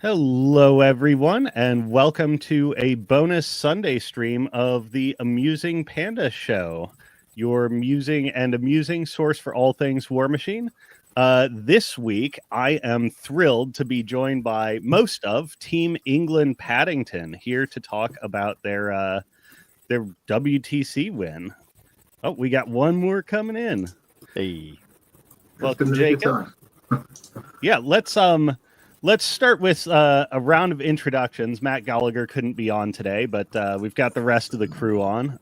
Hello, everyone, and welcome to a bonus Sunday stream of the Amusing Panda Show, your musing and amusing source for all things War Machine. This week, I am thrilled to be joined by most of Team England Paddington here to talk about their WTC win. Oh, we got one more coming in. Hey, welcome, Jacob. Yeah, Let's start with a round of introductions. Matt Gallagher couldn't be on today, but we've got the rest of the crew on.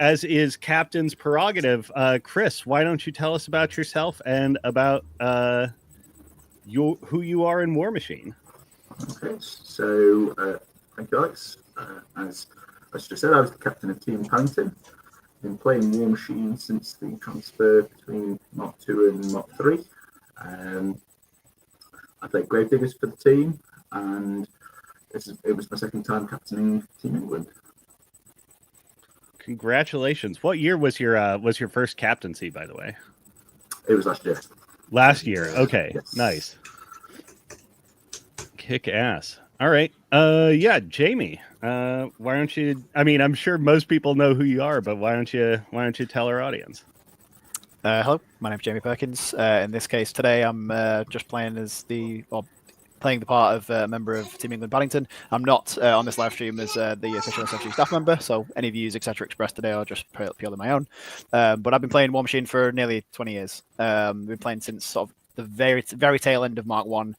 As is Captain's prerogative, Chris, why don't you tell us about yourself and about who you are in War Machine? Okay, so thank you, Alex. As just said, I was the captain of Team Paddington. Been playing War Machine since the transfer between Mark II and Mark III. I played Gravediggers for the team, and it was my second time captaining Team England. Congratulations! What year was your first captaincy, by the way? It was last year. Last year, okay, yes. Nice. Kick ass. All right, yeah, Jamie. Why don't you? I mean, I'm sure most people know who you are, but why don't you tell our audience? Hello, my name's Jamie Perkins. In this case today, I'm just playing playing the part of a member of Team England Paddington. I'm not on this live stream as the official SFG staff member, so any views, etc., expressed today are just purely my own. But I've been playing War Machine for nearly 20 years. Been playing since sort of the very tail end of Mark 1.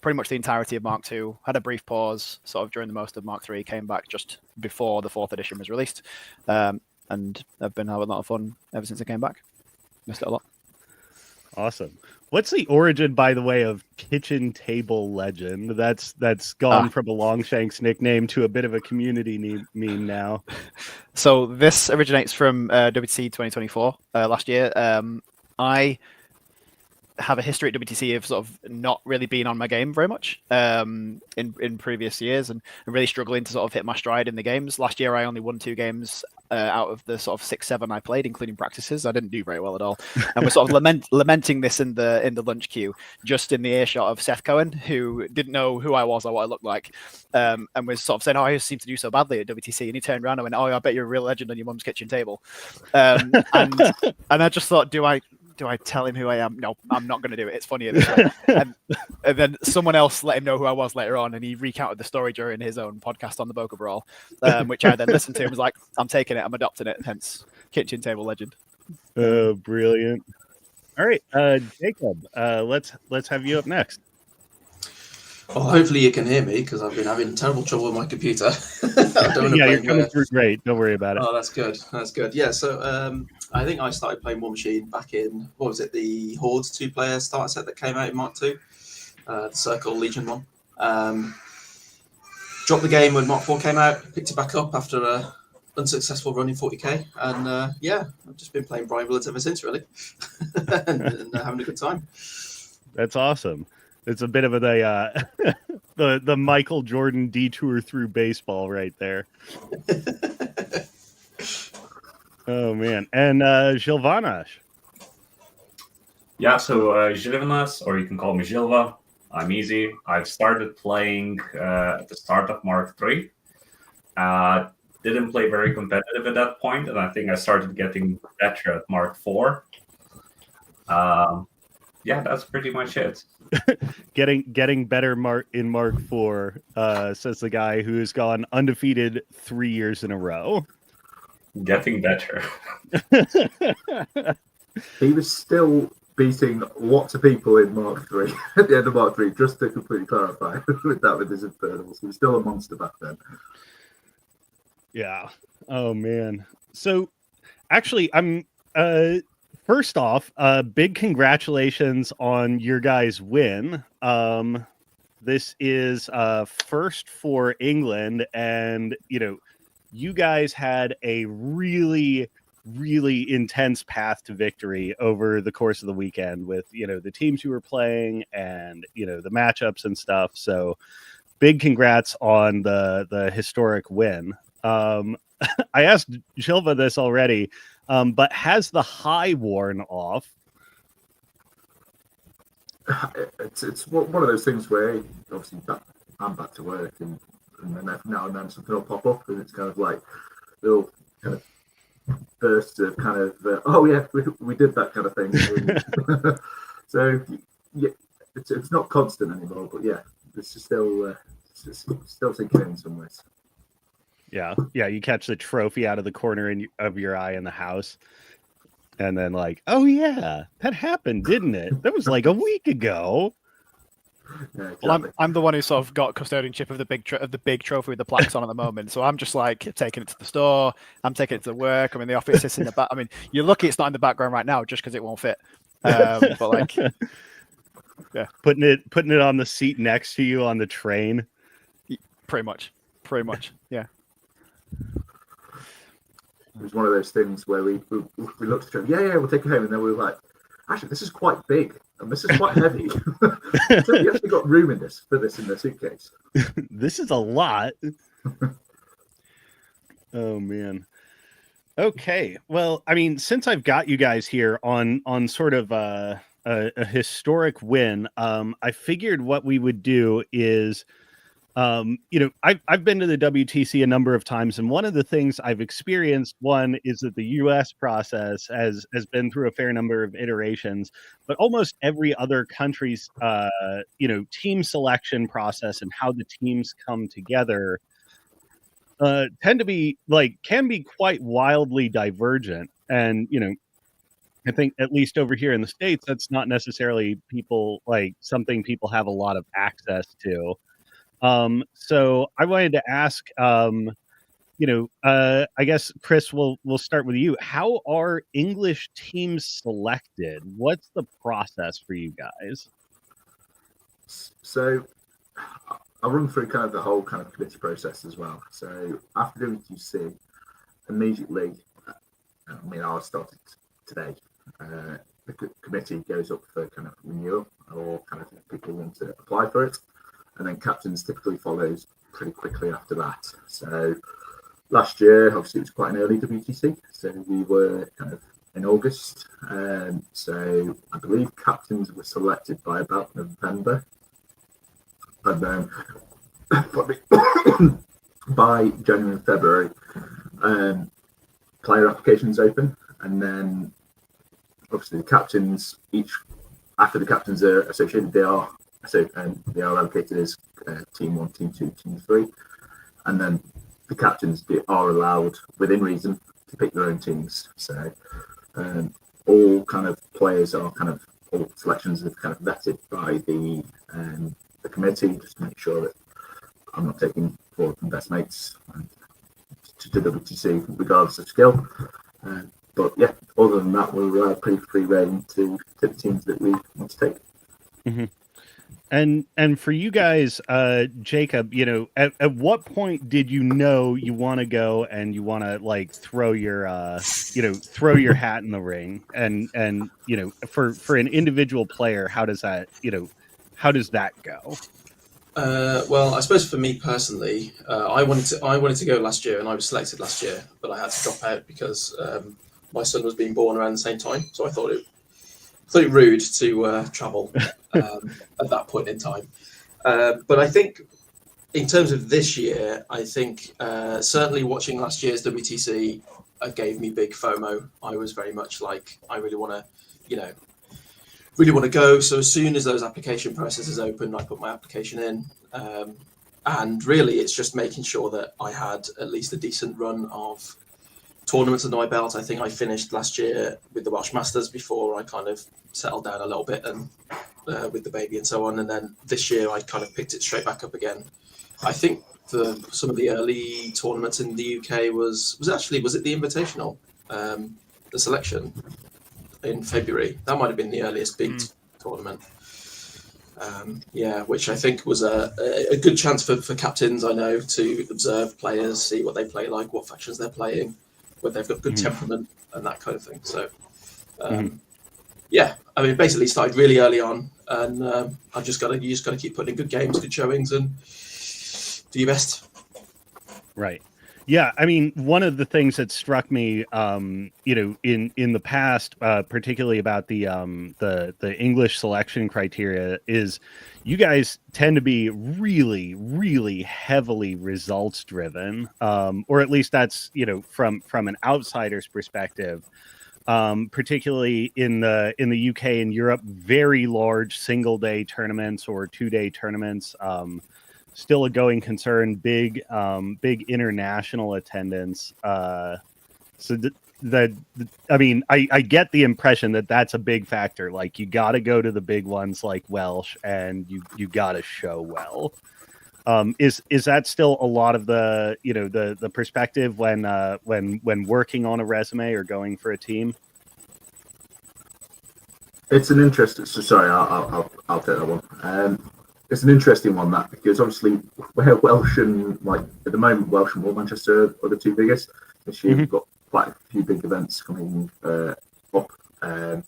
Pretty much the entirety of Mark II. Had a brief pause sort of during the most of Mark III, came back just before the 4th edition was released. And I've been having a lot of fun ever since I came back. Missed it a lot. Awesome. What's the origin, by the way, of Kitchen Table Legend? That's gone from a Longshanks nickname to a bit of a community meme now. So this originates from WTC 2024 last year. I have a history at WTC of sort of not really being on my game very much in previous years and really struggling to sort of hit my stride in the games. Last year, I only won 2 games out of the sort of 6-7 I played, including practices. I didn't do very well at all. And we're sort of lamenting this in the lunch queue, just in the earshot of Seth Cohen, who didn't know who I was or what I looked like, and was sort of saying, "Oh, I seem to do so badly at WTC." And he turned around and went, "Oh, I bet you're a real legend on your mum's kitchen table." And I just thought, do I tell him who I am? No, I'm not going to do it. It's funnier this way. And then someone else let him know who I was later on, and he recounted the story during his own podcast on the Boca Brawl, which I then listened to and was like, I'm taking it, I'm adopting it, hence Kitchen Table Legend. Oh, brilliant. All right, Jacob, let's have you up next. Well, hopefully you can hear me, because I've been having terrible trouble with my computer. You're coming through great. Don't worry about it. Oh, that's good. That's good. Yeah, so I think I started playing War Machine back in, what was it, the Hordes 2-player starter set that came out in Mark II, the Circle Legion one. Dropped the game when Mark IV came out, picked it back up after a unsuccessful run in 40k, and yeah, I've just been playing Brian Willard ever since, really, and having a good time. That's awesome. It's a bit of the Michael Jordan detour through baseball right there. Oh man, and Gilvanash. Yeah, so Gilvanas, or you can call me Gilva. I'm easy. I've started playing at the start of Mark III. Didn't play very competitive at that point, and I think I started getting better at Mark IV. Yeah, that's pretty much it. getting better in Mark IV, says the guy who's gone undefeated 3 years in a row. Getting better. He was still beating lots of people in Mark III at the end of Mark III, just to completely clarify with his Infernals. He was still a monster back then. Yeah. Oh man. So actually, I'm first off, big congratulations on your guys' win. This is first for England, and you guys had a really intense path to victory over the course of the weekend with the teams you were playing and the matchups and stuff. So big congrats on the historic win. I asked Gilva this already, but has the high worn off? it's one of those things where obviously I'm back to work, and then now and then something will pop up, and it's kind of like little kind of bursts of kind of oh yeah, we did that kind of thing. And, so yeah, it's not constant anymore, but yeah, it's still sinking in some ways. Yeah, you catch the trophy out of the corner of your eye in the house, and then like, oh yeah, that happened, didn't it? That was like a week ago. Yeah, exactly. Well, I'm the one who sort of got custodianship of the big trophy with the plaques on at the moment. So I'm just like taking it to the store. I'm taking it to work. I'm in the office. It's in the back. I mean, you're lucky it's not in the background right now, just because it won't fit. But like, yeah, putting it on the seat next to you on the train. pretty much, yeah. It was one of those things where we looked at each other, yeah, we'll take it home, and then we were like, actually, this is quite big and this is quite heavy. So we actually got room in the suitcase. This is a lot. Oh man. Okay. Well, I mean, since I've got you guys here on sort of a historic win, I figured what we would do is, I've been to the WTC a number of times, and one of the things I've experienced, one is that the US process has been through a fair number of iterations, but almost every other country's team selection process and how the teams come together tend to be can be quite wildly divergent. And I think at least over here in the States, that's not necessarily something people have a lot of access to. So I wanted to ask, I guess, Chris, we'll start with you. How are English teams selected? What's the process for you guys? So I'll run through kind of the whole kind of committee process as well. So after WTC, immediately, I started today. The committee goes up for kind of renewal, or kind of people want to apply for it. And then captains typically follows pretty quickly after that. So last year, obviously, it was quite an early WTC. So we were kind of in August. So I believe captains were selected by about November. And then by January and February, player applications open. And then obviously the captains, after the captains are associated, they are allocated as team 1, team 2, team 3, and then the captains are allowed, within reason, to pick their own teams. So all kind of players are all selections are kind of vetted by the committee, just to make sure that I'm not taking forward from best mates to WTC regardless of skill. But yeah, other than that, we're pretty free rein to the teams that we want to take. Mm-hmm. And for you guys, Jacob, at what point did you know you want to go and you want to throw your hat in the ring? And for an individual player, how does that go? Well, I suppose for me personally, I wanted to go last year, and I was selected last year, but I had to drop out because my son was being born around the same time. So I thought it rude to travel at that point in time. But I think in terms of this year, I think certainly watching last year's WTC gave me big FOMO. I was very much like, I really want to go. So as soon as those application processes opened, I put my application in. And really, it's just making sure that I had at least a decent run of tournaments under my belt. I think I finished last year with the Welsh Masters before I kind of settled down a little bit and with the baby and so on. And then this year I kind of picked it straight back up again. I think some of the early tournaments in the UK was it the Invitational, the selection in February. That might have been the earliest big tournament. Which I think was a good chance for captains, I know, to observe players, see what they play like, what factions they're playing, whether they've got good temperament and that kind of thing. So, basically started really early on, and you just got to keep putting in good games, good showings, and do your best. Right. Yeah, I mean, one of the things that struck me, in the past, particularly about the English selection criteria, is you guys tend to be really, really heavily results driven, or at least that's from an outsider's perspective. Particularly in the UK and Europe, very large single day tournaments or 2-day tournaments. Still a going concern, big international attendance. So I mean, I get the impression that that's a big factor. Like, you got to go to the big ones like Welsh, and you got to show well. Is that still a lot of the the perspective when working on a resume or going for a team? It's an interesting. So sorry, I'll take that one. It's an interesting one, that, because obviously where Welsh and, like, at the moment, Welsh and Manchester are the two biggest. This year we've got quite a few big events coming up, but they're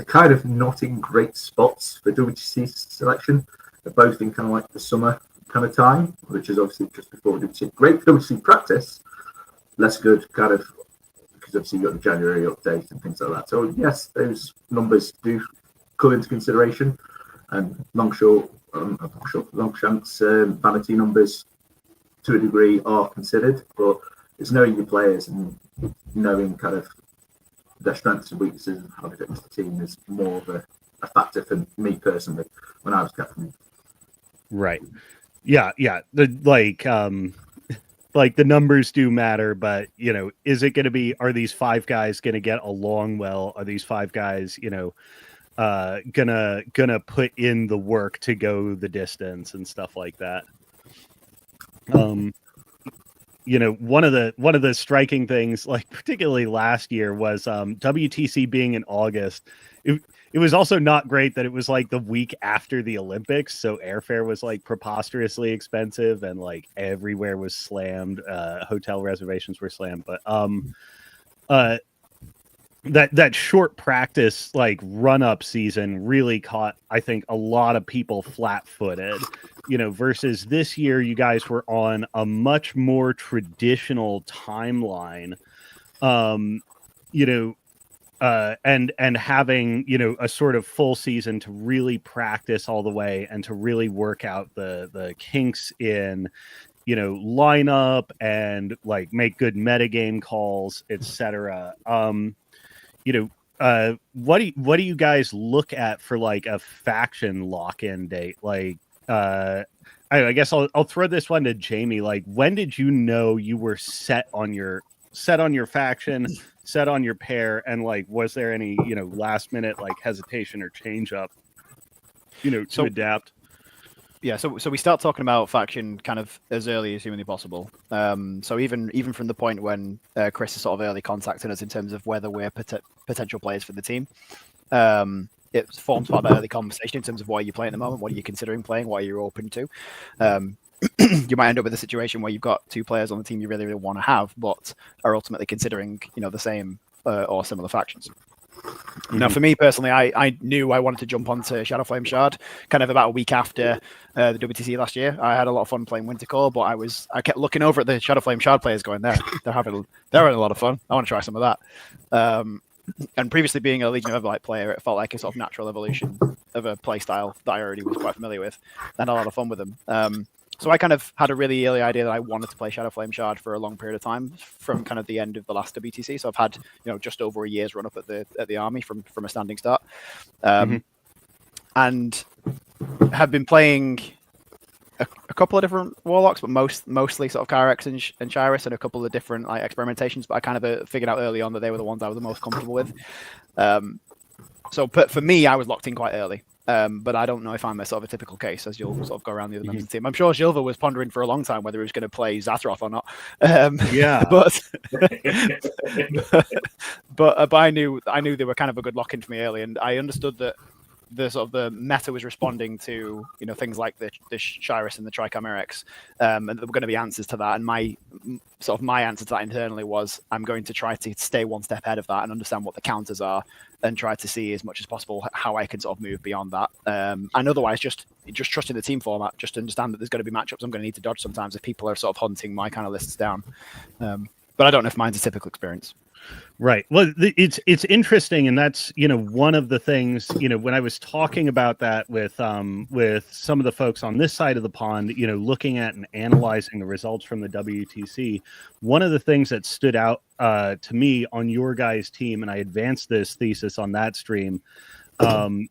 kind of not in great spots for WTC selection. They're both in kind of like the summer kind of time, which is obviously just before WTC. Great for WTC practice, less good kind of, because obviously you've got the January update and things like that. So yes, those numbers do come into consideration, and long shanks vanity numbers to a degree are considered, but it's knowing your players and knowing kind of their strengths and weaknesses and how they fit into the team is more of a factor for me personally when I was captain. Right. Yeah. Like the numbers do matter, but is it going to be? Are these 5 guys going to get along well? Are these 5 guys, gonna put in the work to go the distance and stuff like that? One of the striking things, like particularly last year, was WTC being in August. It was also not great that it was like the week after the Olympics, so airfare was like preposterously expensive, and like everywhere was slammed. Hotel reservations were slammed, but that short practice, like, run-up season really caught, I think, a lot of people flat-footed, versus this year you guys were on a much more traditional timeline, and having, a sort of full season to really practice all the way and to really work out the kinks in, lineup and, like, make good metagame calls, etc. What do you guys look at for, like, a faction lock-in date? Like, I guess I'll throw this one to Jamie. Like, when did you know you were set on your faction, set on your pair, and, like, was there any last minute, like, hesitation or change up to adapt? Yeah, so we start talking about faction kind of as early as humanly possible. So even from the point when Chris is sort of early contacting us in terms of whether we're potential players for the team, it forms part of that early conversation in terms of what are you playing at the moment, what are you considering playing, what are you open to. You might end up with a situation where you've got 2 players on the team you really, really want to have, but are ultimately considering the same or similar factions. Now, for me personally, I knew I wanted to jump onto Shadowflame Shard kind of about a week after the WTC last year. I had a lot of fun playing Wintercore, but I kept looking over at the Shadowflame Shard players going, they're having a lot of fun. I want to try some of that. And previously being a Legion of Everlight player, it felt like a sort of natural evolution of a play style that I already was quite familiar with and had a lot of fun with them. So I kind of had a really early idea that I wanted to play Shadowflame Shard for a long period of time from kind of the end of the last WTC. So I've had just over a year's run up at the army from a standing start, and have been playing a couple of different warlocks, but mostly sort of Kyrex and Shyrus, and a couple of different like experimentations. But I kind of figured out early on that they were the ones I was the most comfortable with. So for me, I was locked in quite early. But I don't know if I'm a sort of a typical case, as you'll sort of go around the other members of the team. I'm sure Silva was pondering for a long time whether he was going to play Zathroth or not. But I knew they were kind of a good lock-in for me early, and I understood that the sort of the meta was responding to things like the Shirus and the Trichimerics, and there were going to be answers to that. And my answer to that internally was I'm going to try to stay one step ahead of that and understand what the counters are, and try to see as much as possible how I can sort of move beyond that. And otherwise, just trusting the team format, just to understand that there's going to be matchups I'm going to need to dodge sometimes if people are sort of hunting my kind of lists down. But I don't know if mine's a typical experience. Right. Well, it's interesting, and that's one of the things when I was talking about that with some of the folks on this side of the pond, looking at and analyzing the results from the WTC. One of the things that stood out to me on your guys' team, and I advanced this thesis on that stream,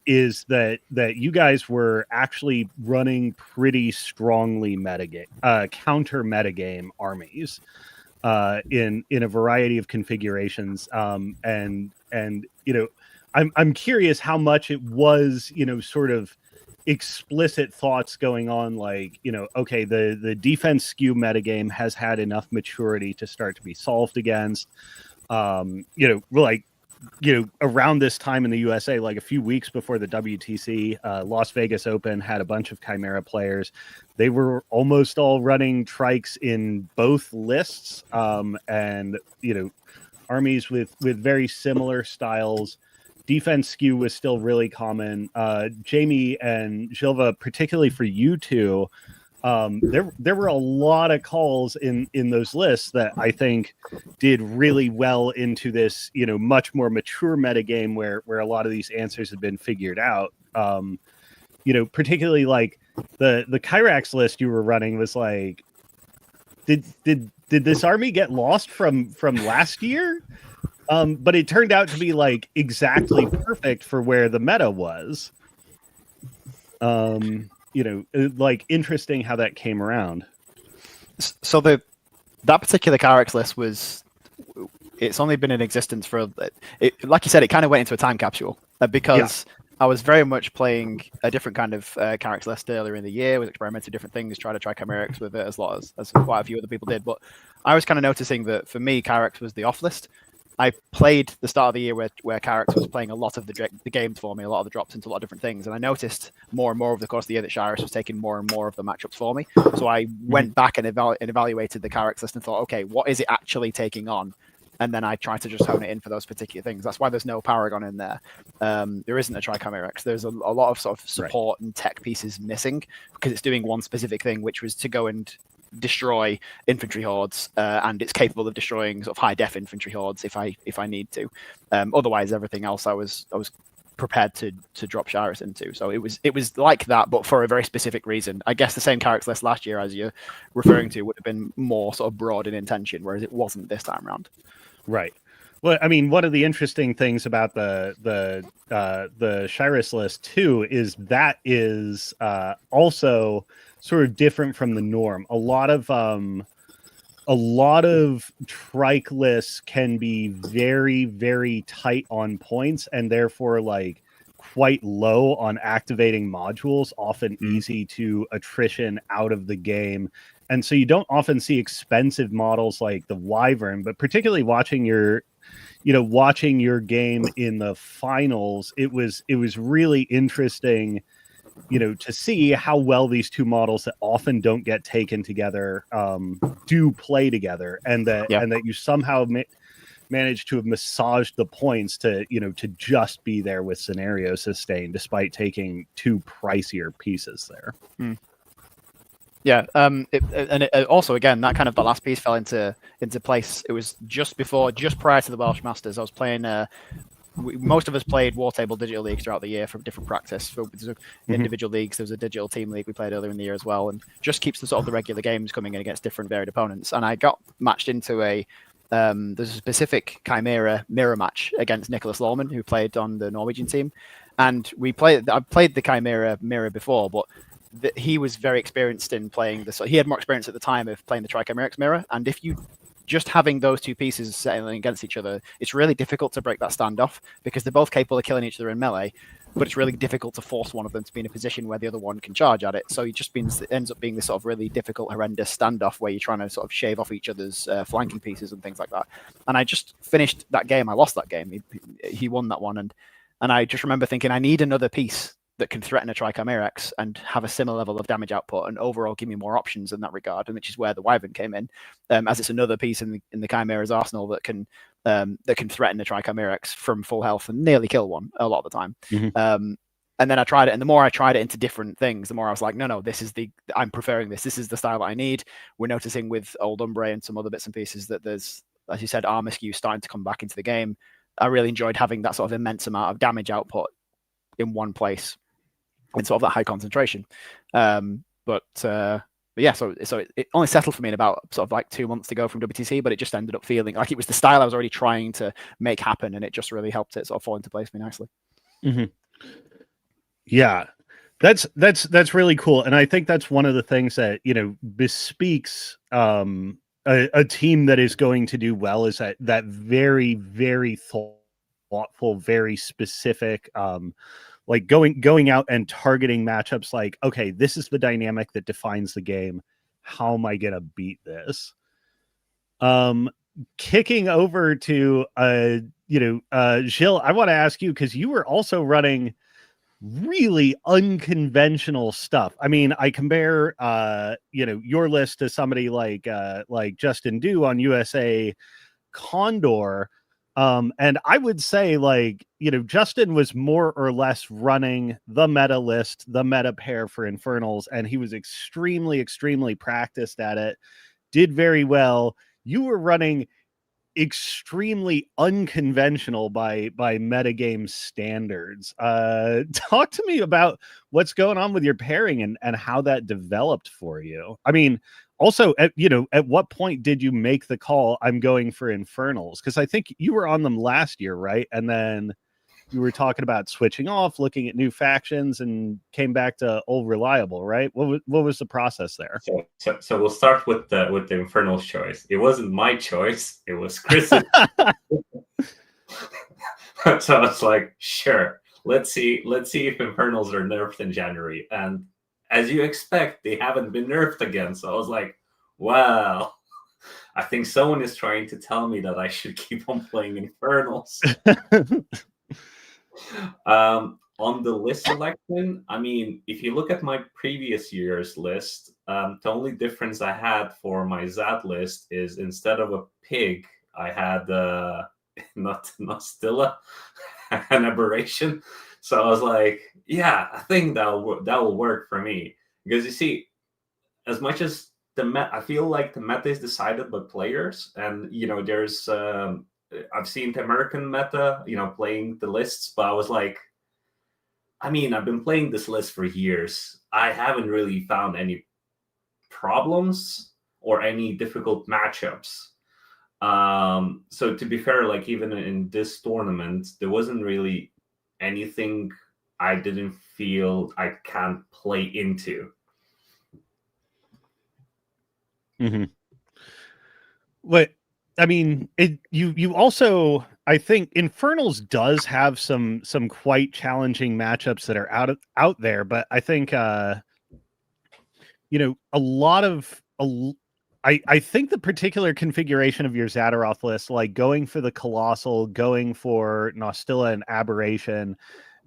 is that you guys were actually running pretty strongly counter metagame armies. In a variety of configurations, and I'm curious how much it was sort of explicit thoughts going on, like okay, the defense skew metagame has had enough maturity to start to be solved against, around this time in the USA, like a few weeks before the WTC, Las Vegas Open had a bunch of Chimera players. They were almost all running trikes in both lists, and armies with very similar styles. Defense skew was still really common. Jamie and Gilva, particularly for you two, there were a lot of calls in those lists that I think did really well into this much more mature metagame where a lot of these answers had been figured out. Particularly like the Kyrax list you were running was like, did this army get lost from last year? But it turned out to be like exactly perfect for where the meta was. Like interesting how that came around. So that particular Kyrax list it's only been in existence for like you said, it kind of went into a time capsule because I was very much playing a different kind of Kyrax list earlier in the year, was experimenting with different things, trying to try Chimerics with it as quite a few other people did. But I was kind of noticing that for me, Kyrax was the off list. I played the start of the year where Kyrax was playing a lot of the games for me, a lot of the drops into a lot of different things. And I noticed more and more over the course of the year that Shirus was taking more and more of the matchups for me. So I went back and evaluated the Kyrax list and thought, okay, what is it actually taking on? And then I tried to just hone it in for those particular things. That's why there's no Paragon in there. There isn't a Trichimerics. There's a lot of sort of support and tech pieces missing because it's doing one specific thing, which was to go and destroy infantry hordes, and it's capable of destroying sort of high def infantry hordes if I need to. Otherwise, everything else I was prepared to drop Shirus into. So it was like that, but for a very specific reason. I guess the same character list last year, as you're referring to, would have been more sort of broad in intention, whereas it wasn't this time around. Right. Well, I mean, one of the interesting things about the Shirus list too is that is also sort of different from the norm. A lot of trike lists can be very, very tight on points and therefore like quite low on activating modules, often easy to attrition out of the game. And so you don't often see expensive models like the Wyvern, but particularly watching your game in the finals, it was really interesting, to see how well these two models that often don't get taken together do play together, and that you somehow managed to have massaged the points to just be there with scenario sustain despite taking two pricier pieces there. Yeah, also again that last piece fell into place. It was just prior to the Welsh Masters. I was playing. Most of us played War Table Digital Leagues throughout the year from different practice. So individual leagues. There was a digital team league we played earlier in the year as well, and just keeps the sort of the regular games coming in against different varied opponents. And I got matched into there's a specific Chimera mirror match against Nicholas Lawman, who played on the Norwegian team, and I've played the Chimera mirror before, but he was very experienced in playing this. So he had more experience at the time of playing the Trichimerics mirror, and if you just having those two pieces settling against each other, it's really difficult to break that standoff because they're both capable of killing each other in melee, but it's really difficult to force one of them to be in a position where the other one can charge at it. So it ends up being this sort of really difficult, horrendous standoff where you're trying to sort of shave off each other's flanking pieces and things like that. And I just finished that game. I lost that game. He won that one, and And I just remember thinking, I need another piece that can threaten a Trichimerax and have a similar level of damage output and overall give me more options in that regard, and which is where the Wyvern came in, as it's another piece in the Chimera's arsenal that can threaten a Trichimerax from full health and nearly kill one a lot of the time. Mhm. And then I tried it, and the more I tried it into different things, the more I was like, no, I'm preferring this. This is the style that I need. We're noticing with Old Umbre and some other bits and pieces that there's, as you said, armor skew starting to come back into the game. I really enjoyed having that sort of immense amount of damage output in one place in sort of that high concentration. But yeah, so it only settled for me in about sort of like 2 months to go from WTC, but it just ended up feeling like it was the style I was already trying to make happen, and it just really helped it sort of fall into place for me nicely. Mm-hmm. Yeah, that's really cool, and I think that's one of the things that bespeaks a team that is going to do well is that very, very thoughtful, very specific, like going out and targeting matchups. Like, okay, this is the dynamic that defines the game. How am I gonna beat this? Kicking over to Gilles, I want to ask you, because you were also running really unconventional stuff. I mean, I compare your list to somebody like Justin Dew on USA Condor, and I would say Justin was more or less running the meta list, the meta pair for Infernals, and he was extremely practiced at it, did very well. You were running extremely unconventional by metagame standards. Talk to me about what's going on with your pairing and how that developed for you. I mean, also at what point did you make the call, I'm going for Infernals? Because I think you were on them last year, right? And then you were talking about switching off, looking at new factions, and came back to Old Reliable, right? What was the process there? So we'll start with the Infernal choice. It wasn't my choice; it was Chris's. So it's like, sure, let's see if Infernals are nerfed in January, and as you expect, they haven't been nerfed again. So I was like, wow, I think someone is trying to tell me that I should keep on playing Infernals. On the list selection, I mean, if you look at my previous year's list, the only difference I had for my Zad list is instead of a pig, I had not Stilla, an aberration. So I was like, yeah, I think that will work for me, because you see, as much as I feel like the meta is decided by players, and there's I've seen the American meta, playing the lists, but I was like, I mean, I've been playing this list for years. I haven't really found any problems or any difficult matchups. So to be fair, like even in this tournament, there wasn't really anything I didn't feel I can't play into. Mm-hmm. What I mean, you also, I think Infernals does have some quite challenging matchups that are out there, but I think a lot of I think the particular configuration of your Zadaroth list, like going for the Colossal, going for Nostilla and Aberration,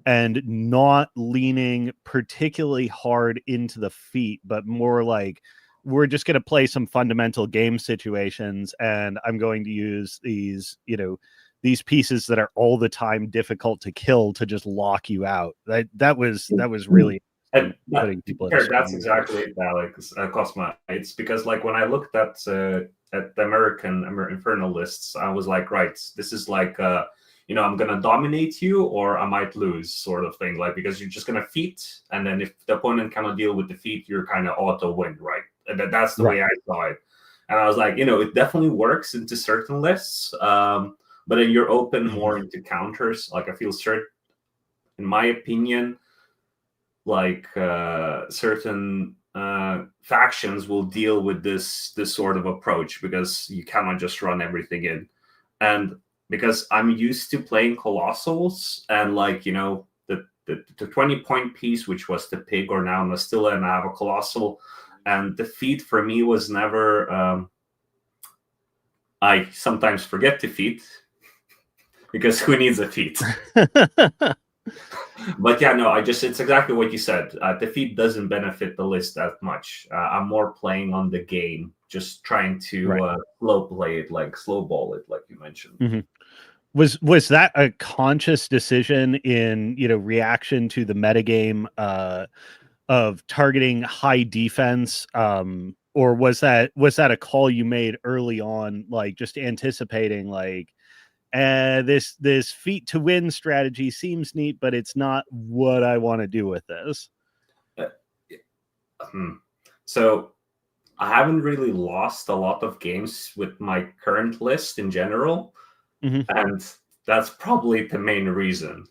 and not leaning particularly hard into the feat, but more like, we're just going to play some fundamental game situations, and I'm going to use these pieces that are all the time difficult to kill to just lock you out. That was really putting people in. That's exactly it, Alex, Cosma. It's because like when I looked at the American Infernal lists, I was like, right, this is like I'm gonna dominate you or I might lose, sort of thing. Like, because you're just gonna feat, and then if the opponent cannot deal with the feat, you're kind of auto win, right? And that's the way I saw it. And I was like, it definitely works into certain lists, but then you're open more into counters. Like I feel certain, in my opinion, like certain factions will deal with this sort of approach, because you cannot just run everything in. And because I'm used to playing Colossals, and like the 20-point piece, which was the pig, or now Nostilla, and I have a Colossal, and the feat for me was never I sometimes forget to feat, because who needs a feat? But yeah, no, it's exactly what you said. The feat doesn't benefit the list that much. I'm more playing on the game, just trying to slow play it, like slow ball it, like you mentioned. Mm-hmm. Was that a conscious decision in reaction to the metagame of targeting high defense, or was that a call you made early on, like just anticipating like this feat to win strategy seems neat, but it's not what I want to do with this? So I haven't really lost a lot of games with my current list in general. And that's probably the main reason.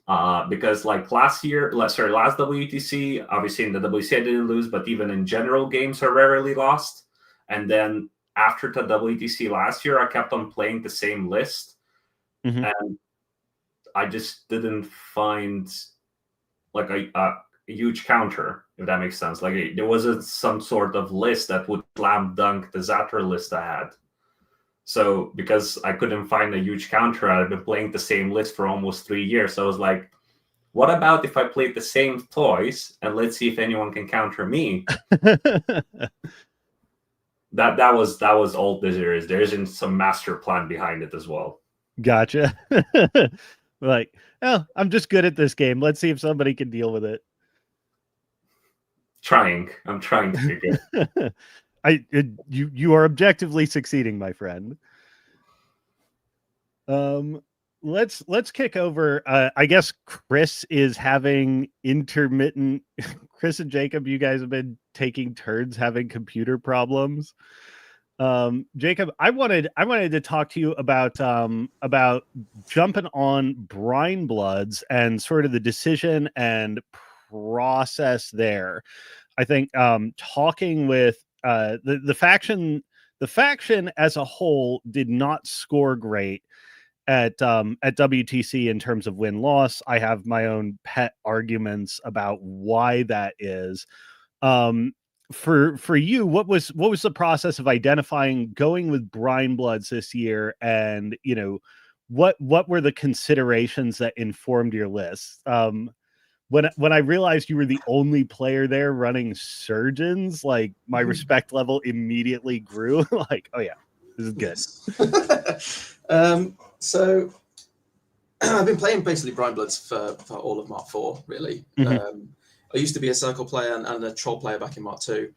Because like last WTC, obviously in the WTC I didn't lose, but even in general games are rarely lost. And then after the WTC last year, I kept on playing the same list. And I just didn't find like a huge counter, if that makes sense. Like there wasn't some sort of list that would slam dunk the Zatter list I had. So because I couldn't find a huge counter, I've been playing the same list for almost 3 years. So I was like, what about if I played the same toys and let's see if anyone can counter me? that was all there is. There isn't some master plan behind it as well. Gotcha. Like, I'm just good at this game. Let's see if somebody can deal with it. I'm trying to figure. You are objectively succeeding, my friend. Let's kick over. I guess Chris is having intermittent. Chris and Jacob, you guys have been taking turns having computer problems. Jacob, I wanted to talk to you about jumping on Brine Bloods and sort of the decision and process there. I think talking with the faction as a whole did not score great at WTC in terms of win-loss. I have my own pet arguments about why that is. For you, what was the process of identifying going with Brine Bloods this year, and what were the considerations that informed your list? When I realized you were the only player there running surgeons, like my respect level immediately grew. Like, oh yeah, this is good. So I've been playing basically Brine Bloods for all of Mark 4, really. I used to be a Circle player and a Troll player back in Mark 2.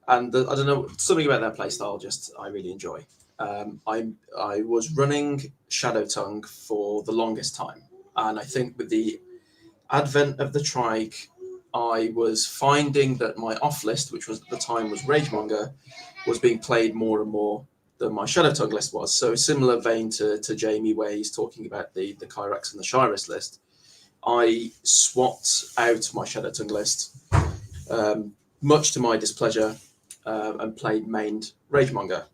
And I don't know, something about their playstyle I really enjoy. I was running Shadow Tongue for the longest time. And I think with the advent of the Trike, I was finding that my off list, which was at the time was Ragemonger, was being played more and more than my Shadow Tongue list was. So similar vein to Jamie, where he's talking about the Kyrax and the Shyrus list. I swapped out my Shadow Tongue list, much to my displeasure, and played mained Ragemonger.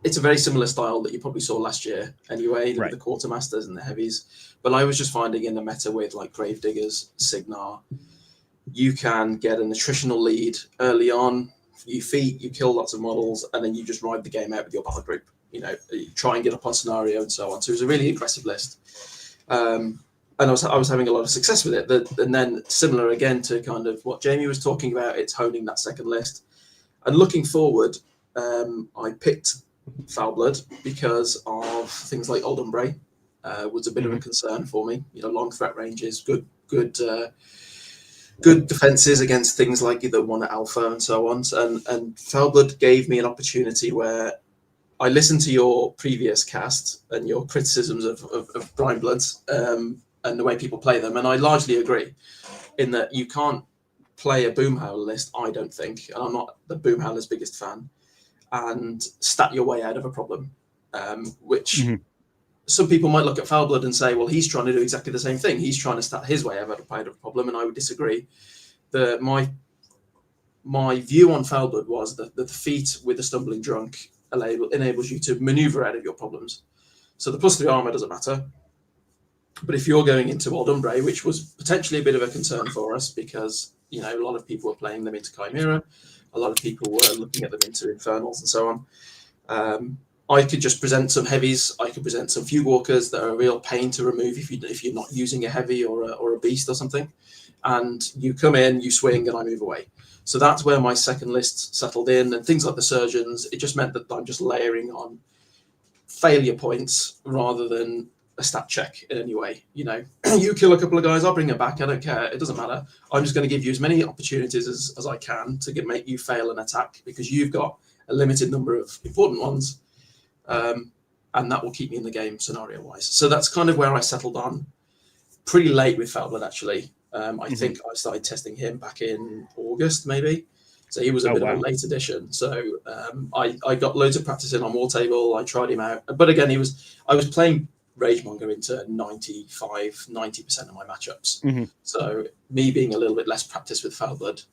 It's a very similar style that you probably saw last year anyway, right. The Quartermasters and the Heavies. But I was just finding in the meta with like Gravediggers, Signar, you can get an attritional lead early on, you feat, you kill lots of models, and then you just ride the game out with your battle group. You try and get up on scenario and so on. So it was a really aggressive list. And I was having a lot of success with it. And then similar again to kind of what Jamie was talking about, it's honing that second list. And looking forward, I picked Foulblood because of things like Old Umbre was a bit of a concern for me. Long threat ranges, good defenses against things like the one at Alpha and so on. And Foulblood gave me an opportunity where I listened to your previous cast and your criticisms of Brine Bloods and the way people play them, and I largely agree in that you can't play a Boomhowler list, I don't think, and I'm not the Boomhowler's biggest fan, and stat your way out of a problem, which some people might look at Foulblood and say, well, he's trying to do exactly the same thing. He's trying to stat his way out of a problem, and I would disagree. My view on Foulblood was that the feat with the Stumbling Drunk enables you to maneuver out of your problems. So the +3 armor doesn't matter. But if you're going into Old Umbre, which was potentially a bit of a concern for us because, a lot of people were playing them into Chimera, a lot of people were looking at them into Infernals and so on. I could just present some heavies. I could present some fugue walkers that are a real pain to remove if you're not using a heavy or a beast or something. And you come in, you swing, and I move away. So that's where my second list settled in, and things like the surgeons. It just meant that I'm just layering on failure points rather than a stat check in any way. You know, you kill a couple of guys, I'll bring it back. I don't care. It doesn't matter. I'm just going to give you as many opportunities as I can to make you fail an attack, because you've got a limited number of important ones. And that will keep me in the game scenario wise. So that's kind of where I settled on pretty late with Foulblood, actually. I think I started testing him back in August, maybe. So he was a bit of a late addition. So I got loads of practice in on War Table. I tried him out. But again, I was playing Ragemonger into 90% of my matchups. So me being a little bit less practiced with Foulblood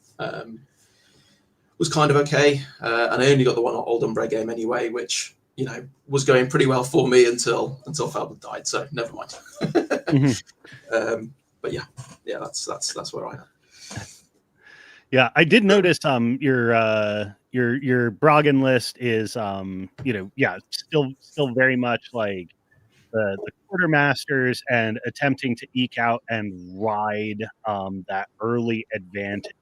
was kind of okay. And I only got the one Old Umbre game anyway, which, you know, was going pretty well for me until Foulblood died. So never mind. But yeah, that's where I am. Yeah, I did notice your Broggen list is still very much like the quartermasters and attempting to eke out and ride that early advantage.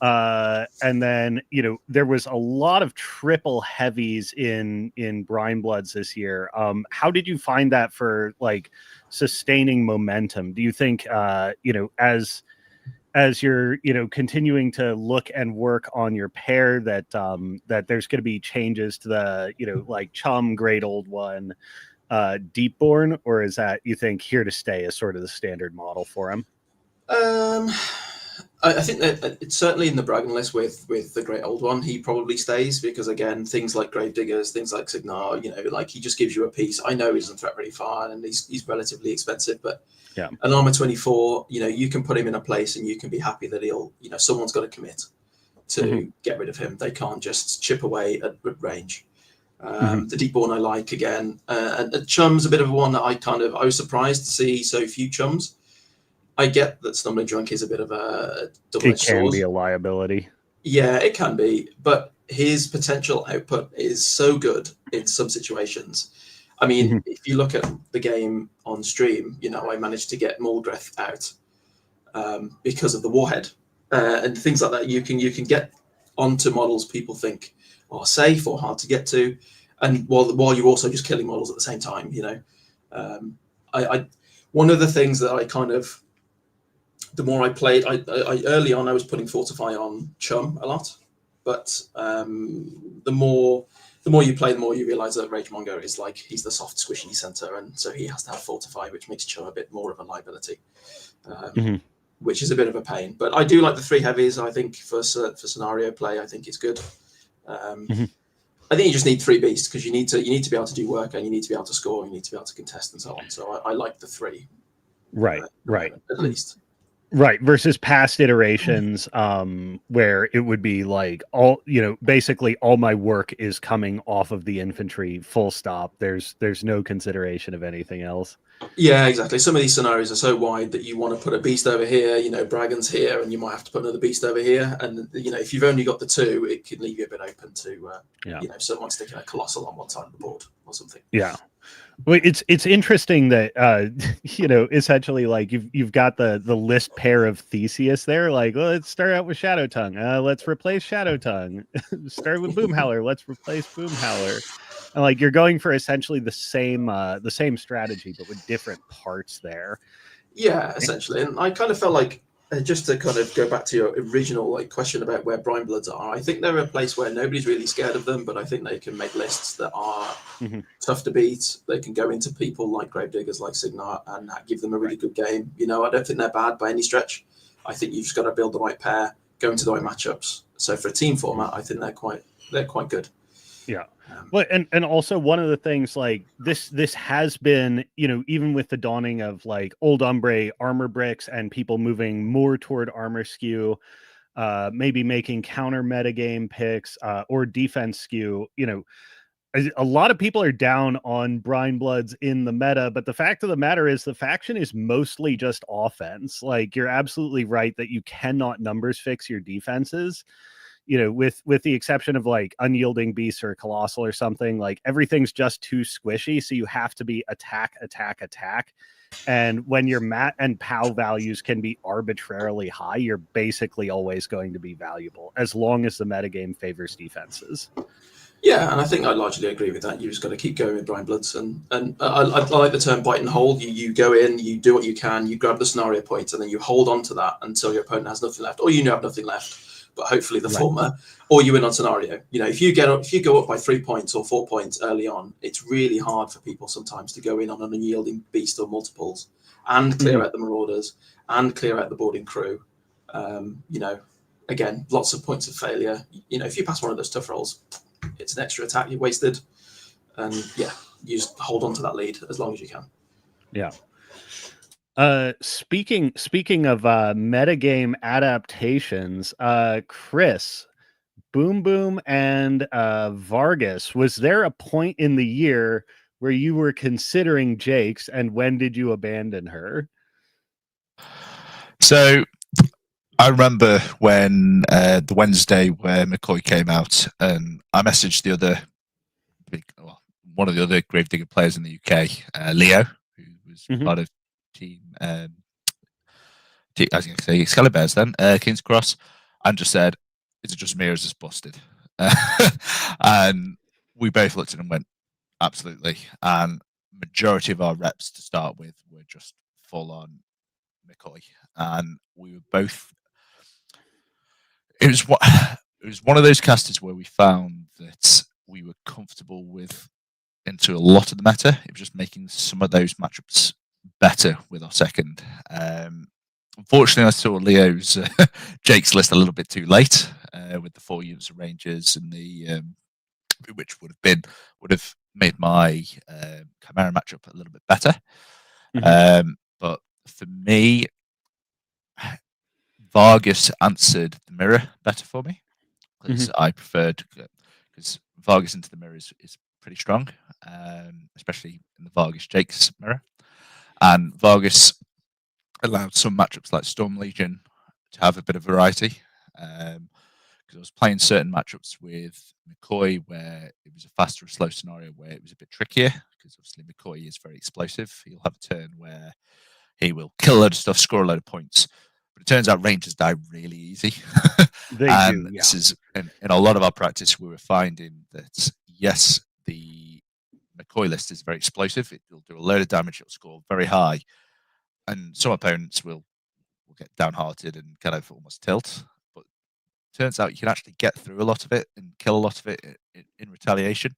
And then, you know, there was a lot of triple heavies in Brine Bloods this year. How did you find that for like sustaining momentum? Do you think, as you're, you know, continuing to look and work on your pair that there's going to be changes to the, you know, like Chum, Great Old One, Deepborn, or is that, you think, here to stay as sort of the standard model for him? I think that it's certainly in the Braggon list with the Great Old One. He probably stays because, again, things like Gravediggers, things like Signar, you know, like he just gives you a piece. I know he doesn't threat very far and he's relatively expensive, but yeah, an armor 24, you know, you can put him in a place and you can be happy that someone's got to commit to get rid of him. They can't just chip away at range. The Deepborn I like again. And Chum's a bit of one that I was surprised to see so few Chums. I get that Stumbling Drunk is a bit of a double-edged sword. It can be a liability. Yeah, it can be, but his potential output is so good in some situations. I mean, if you look at the game on stream, you know, I managed to get Muldreth out because of the Warhead and things like that. You can get onto models people think are safe or hard to get to, and while you're also just killing models at the same time, you know. I one of the things that I kind of, the more I played, I early on I was putting Fortify on Chum a lot, but the more you play, the more you realize that Ragemonger is like, he's the soft squishy center, and so he has to have Fortify, which makes Chum a bit more of a liability, which is a bit of a pain. But I do like the 3 heavies. I think for scenario play, I think it's good. I think you just need 3 beasts because you need to be able to do work, and you need to be able to score, and you need to be able to contest, and so on. So I like the 3. Right. At least. Right, versus past iterations where it would be like basically all my work is coming off of the infantry, full stop. There's no consideration of anything else. Yeah, exactly. Some of these scenarios are so wide that you want to put a beast over here, you know, Braggon's here, and you might have to put another beast over here. And, you know, if you've only got the 2, it can leave you a bit open to, someone sticking a Colossal on one side of the board or something. Yeah. Well, it's interesting that essentially like you've got the list pair of Theseus there. Like, well, let's start out with Shadow Tongue. Let's replace Shadow Tongue. Start with Boom Howler. Let's replace Boom Howler. And like you're going for essentially the same strategy, but with different parts there. Yeah, essentially. And I kind of felt like, just to kind of go back to your original question about where Brine Bloods are, I think they're a place where nobody's really scared of them, but I think they can make lists that are tough to beat. They can go into people like Gravediggers, like Signar, and give them a really good game. You know, I don't think they're bad by any stretch. I think you've just got to build the right pair, go into the right matchups. So for a team format, I think they're quite good. Yeah. Well, and also one of the things like this has been, you know, even with the dawning of like Old Umbre armor bricks and people moving more toward armor skew, maybe making counter metagame picks or defense skew, you know, a lot of people are down on Brine Bloods in the meta, but the fact of the matter is the faction is mostly just offense. Like you're absolutely right that you cannot numbers fix your defenses. you know, with the exception of like unyielding beasts or colossal or something, like everything's just too squishy. So you have to be attack. And when your mat and POW values can be arbitrarily high, you're basically always going to be valuable as long as the metagame favors defenses. Yeah, and I think I largely agree with that. You just got to keep going with Blind Bloods, and I like the term bite and hold. You go in, you do what you can, you grab the scenario points, and then you hold on to that until your opponent has nothing left, or you have nothing left. But hopefully the former, or you win on scenario. You know, if you go up by 3 points or 4 points early on, it's really hard for people sometimes to go in on an unyielding beast or multiples and clear out the marauders and clear out the boarding crew. You know, again, lots of points of failure. You know, if you pass one of those tough rolls, it's an extra attack you wasted, and yeah, you just hold on to that lead as long as you can. Yeah. Speaking of metagame adaptations, Chris, Boom Boom and Vargas, was there a point in the year where you were considering Jake's, and when did you abandon her? So I remember when the Wednesday where McCoy came out, and I messaged one of the other Gravedigger players in the UK, Leo, who was part of team, I was going to say Excalibur's then, King's Cross, and just said, "Is it just me or is this busted?" And we both looked at it and went, "Absolutely." And majority of our reps to start with were just full on McCoy, and we were both. It was one of those casters where we found that we were comfortable with into a lot of the meta. It was just making some of those matchups better with our second. Unfortunately, I saw Leo's Jake's list a little bit too late with the 4 units of Rangers and the which would have made my Chimera matchup a little bit better. But for me, Vargas answered the mirror better for me because I preferred, because Vargas into the mirror is pretty strong, especially in the Vargas Jake's mirror, and Vargas allowed some matchups like Storm Legion to have a bit of variety. Because I was playing certain matchups with McCoy where it was a faster or slow scenario where it was a bit trickier, because obviously McCoy is very explosive. He'll have a turn where he will kill a load of stuff, score a load of points. But it turns out Rangers die really easy. They and do, yeah. This is in a lot of our practice, we were finding that, yes, the McCoy list is very explosive. It will do a load of damage. It'll score very high. And some opponents will get downhearted and kind of almost tilt. But it turns out you can actually get through a lot of it and kill a lot of it in retaliation.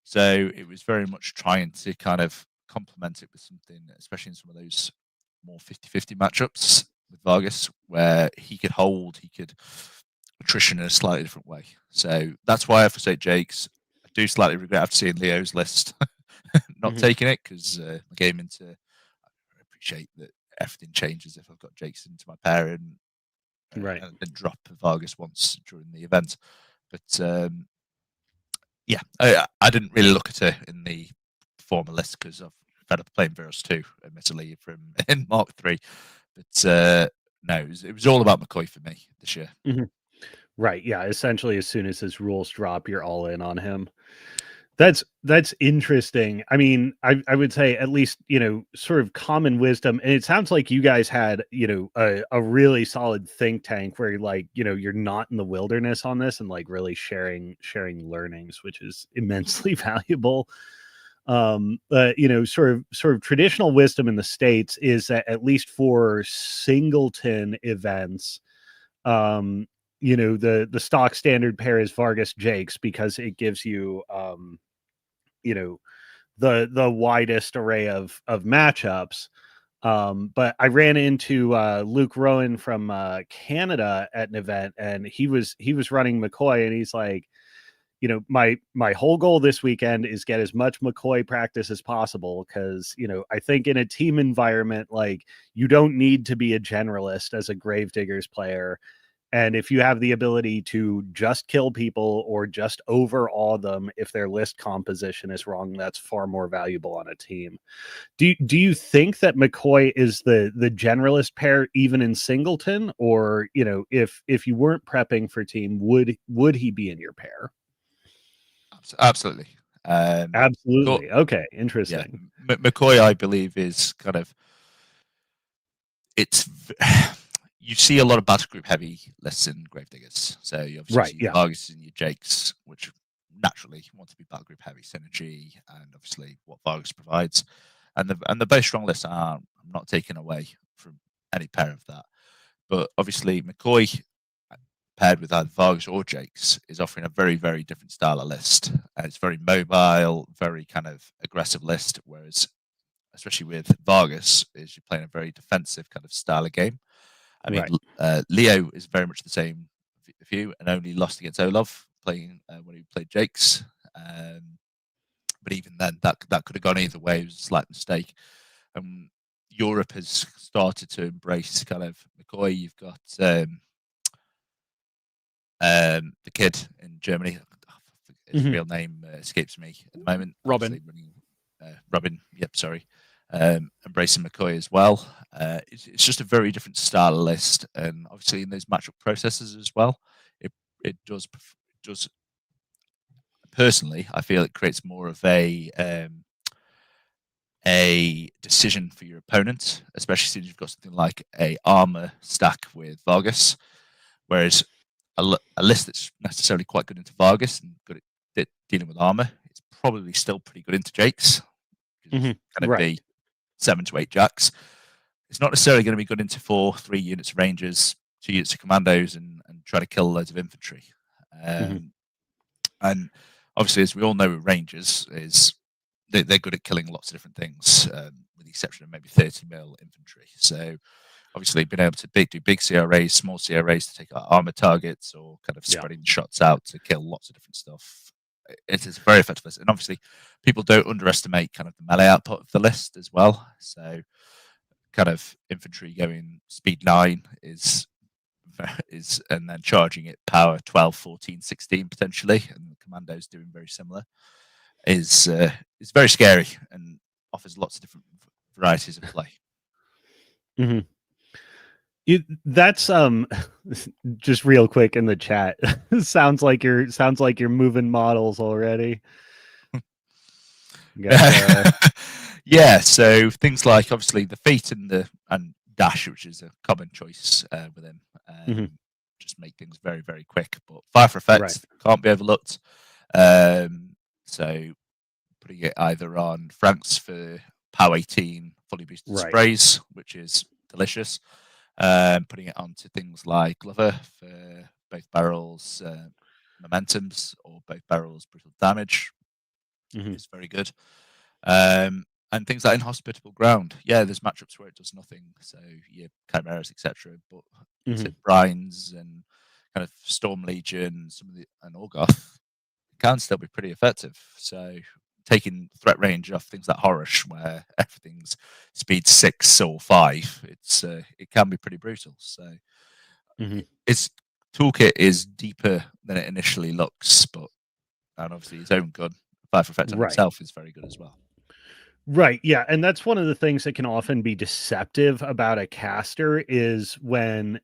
So it was very much trying to kind of complement it with something, especially in some of those more 50-50 matchups with Vargas, where he could hold, he could attrition in a slightly different way. So that's why I forsake Jake's. I do slightly regret after seeing Leo's list not taking it, because I came into, I appreciate that everything changes if I've got Jake's into my pair and drop Vargas once during the event. But yeah, I didn't really look at it in the former list because I've fed up playing Virus 2, admittedly, from in Mark 3. But no, it was all about McCoy for me this year. Right. Yeah. Essentially, as soon as his rules drop, you're all in on him. That's interesting. I mean, I would say at least, you know, sort of common wisdom. And it sounds like you guys had, you know, a really solid think tank where like, you know, you're not in the wilderness on this and like really sharing learnings, which is immensely valuable. You know, sort of traditional wisdom in the States is that at least for singleton events, you know, the stock standard pair is Vargas Jakes because it gives you, you know, the widest array of matchups. But I ran into Luke Rowan from Canada at an event, and he was running McCoy, and he's like, you know, my whole goal this weekend is get as much McCoy practice as possible, because, you know, I think in a team environment, like, you don't need to be a generalist as a Gravediggers player. And if you have the ability to just kill people or just overawe them if their list composition is wrong, that's far more valuable on a team. Do you think that McCoy is the generalist pair even in singleton, or if you weren't prepping for team, would he be in your pair? Absolutely. Absolutely. Okay, Yeah, interesting. McCoy, I believe, is kind of you see a lot of battle group heavy lists in Gravediggers. So you obviously Right, see yeah. Vargas and your Jakes, which naturally want to be battle group heavy synergy, and obviously what Vargas provides. And the both strong lists are, I'm not taking away from any pair of that. But obviously McCoy paired with either Vargas or Jakes is offering a very, very different style of list. And it's very mobile, very kind of aggressive list, whereas especially with Vargas, is you're playing a very defensive kind of style of game. I mean, Right. Leo is very much the same view and only lost against Olaf playing when he played Jakes. But even then, that could have gone either way. It was a slight mistake. Europe has started to embrace kind of McCoy. You've got the kid in Germany. His Mhm. real name escapes me at the moment. Robin. Obviously running, Robin. Yep, sorry. Embracing McCoy as well. It's just a very different style list, and obviously in those matchup processes as well, it does. Personally, I feel it creates more of a decision for your opponent, especially since you've got something like a armor stack with Vargas, whereas a list that's necessarily quite good into Vargas and good at dealing with armor, it's probably still pretty good into Jakes. It's going to Right. be 7 to 8 Jacks. It's not necessarily going to be good into 3 units of Rangers, 2 units of Commandos, and try to kill loads of infantry. And obviously, as we all know, Rangers is they're good at killing lots of different things, with the exception of maybe 30 mil infantry. So obviously, being able to do big CRAs, small CRAs to take out armor targets, or kind of Yeah. spreading shots out to kill lots of different stuff. It is a very effective list, and obviously, people don't underestimate kind of the melee output of the list as well. So, kind of infantry going speed 9 is, and then charging it power 12, 14, 16 potentially, and the commandos doing very similar is very scary and offers lots of different varieties of play. Mhm. That's just real quick in the chat. sounds like you're moving models already. Got, Yeah, so things like obviously the feet and dash, which is a common choice with him, Mhm. just make things very, very quick. But fire for effects Right. can't be overlooked. So putting it either on Franks for POW 18 fully boosted Right. sprays, which is delicious. Putting it onto things like Glover for both barrels momentums, or both barrels brutal damage, is very good. And things like inhospitable ground. Yeah, there's matchups where it does nothing, so your chimeras, etc. But brines and kind of Storm Legion, and Orgoth can still be pretty effective. So taking threat range off things like Horish, where everything's speed 6 or 5, it can be pretty brutal. So its toolkit is deeper than it initially looks, and obviously his own gun, fire for effect on Right. himself, is very good as well. Right. Yeah. And that's one of the things that can often be deceptive about a caster is when,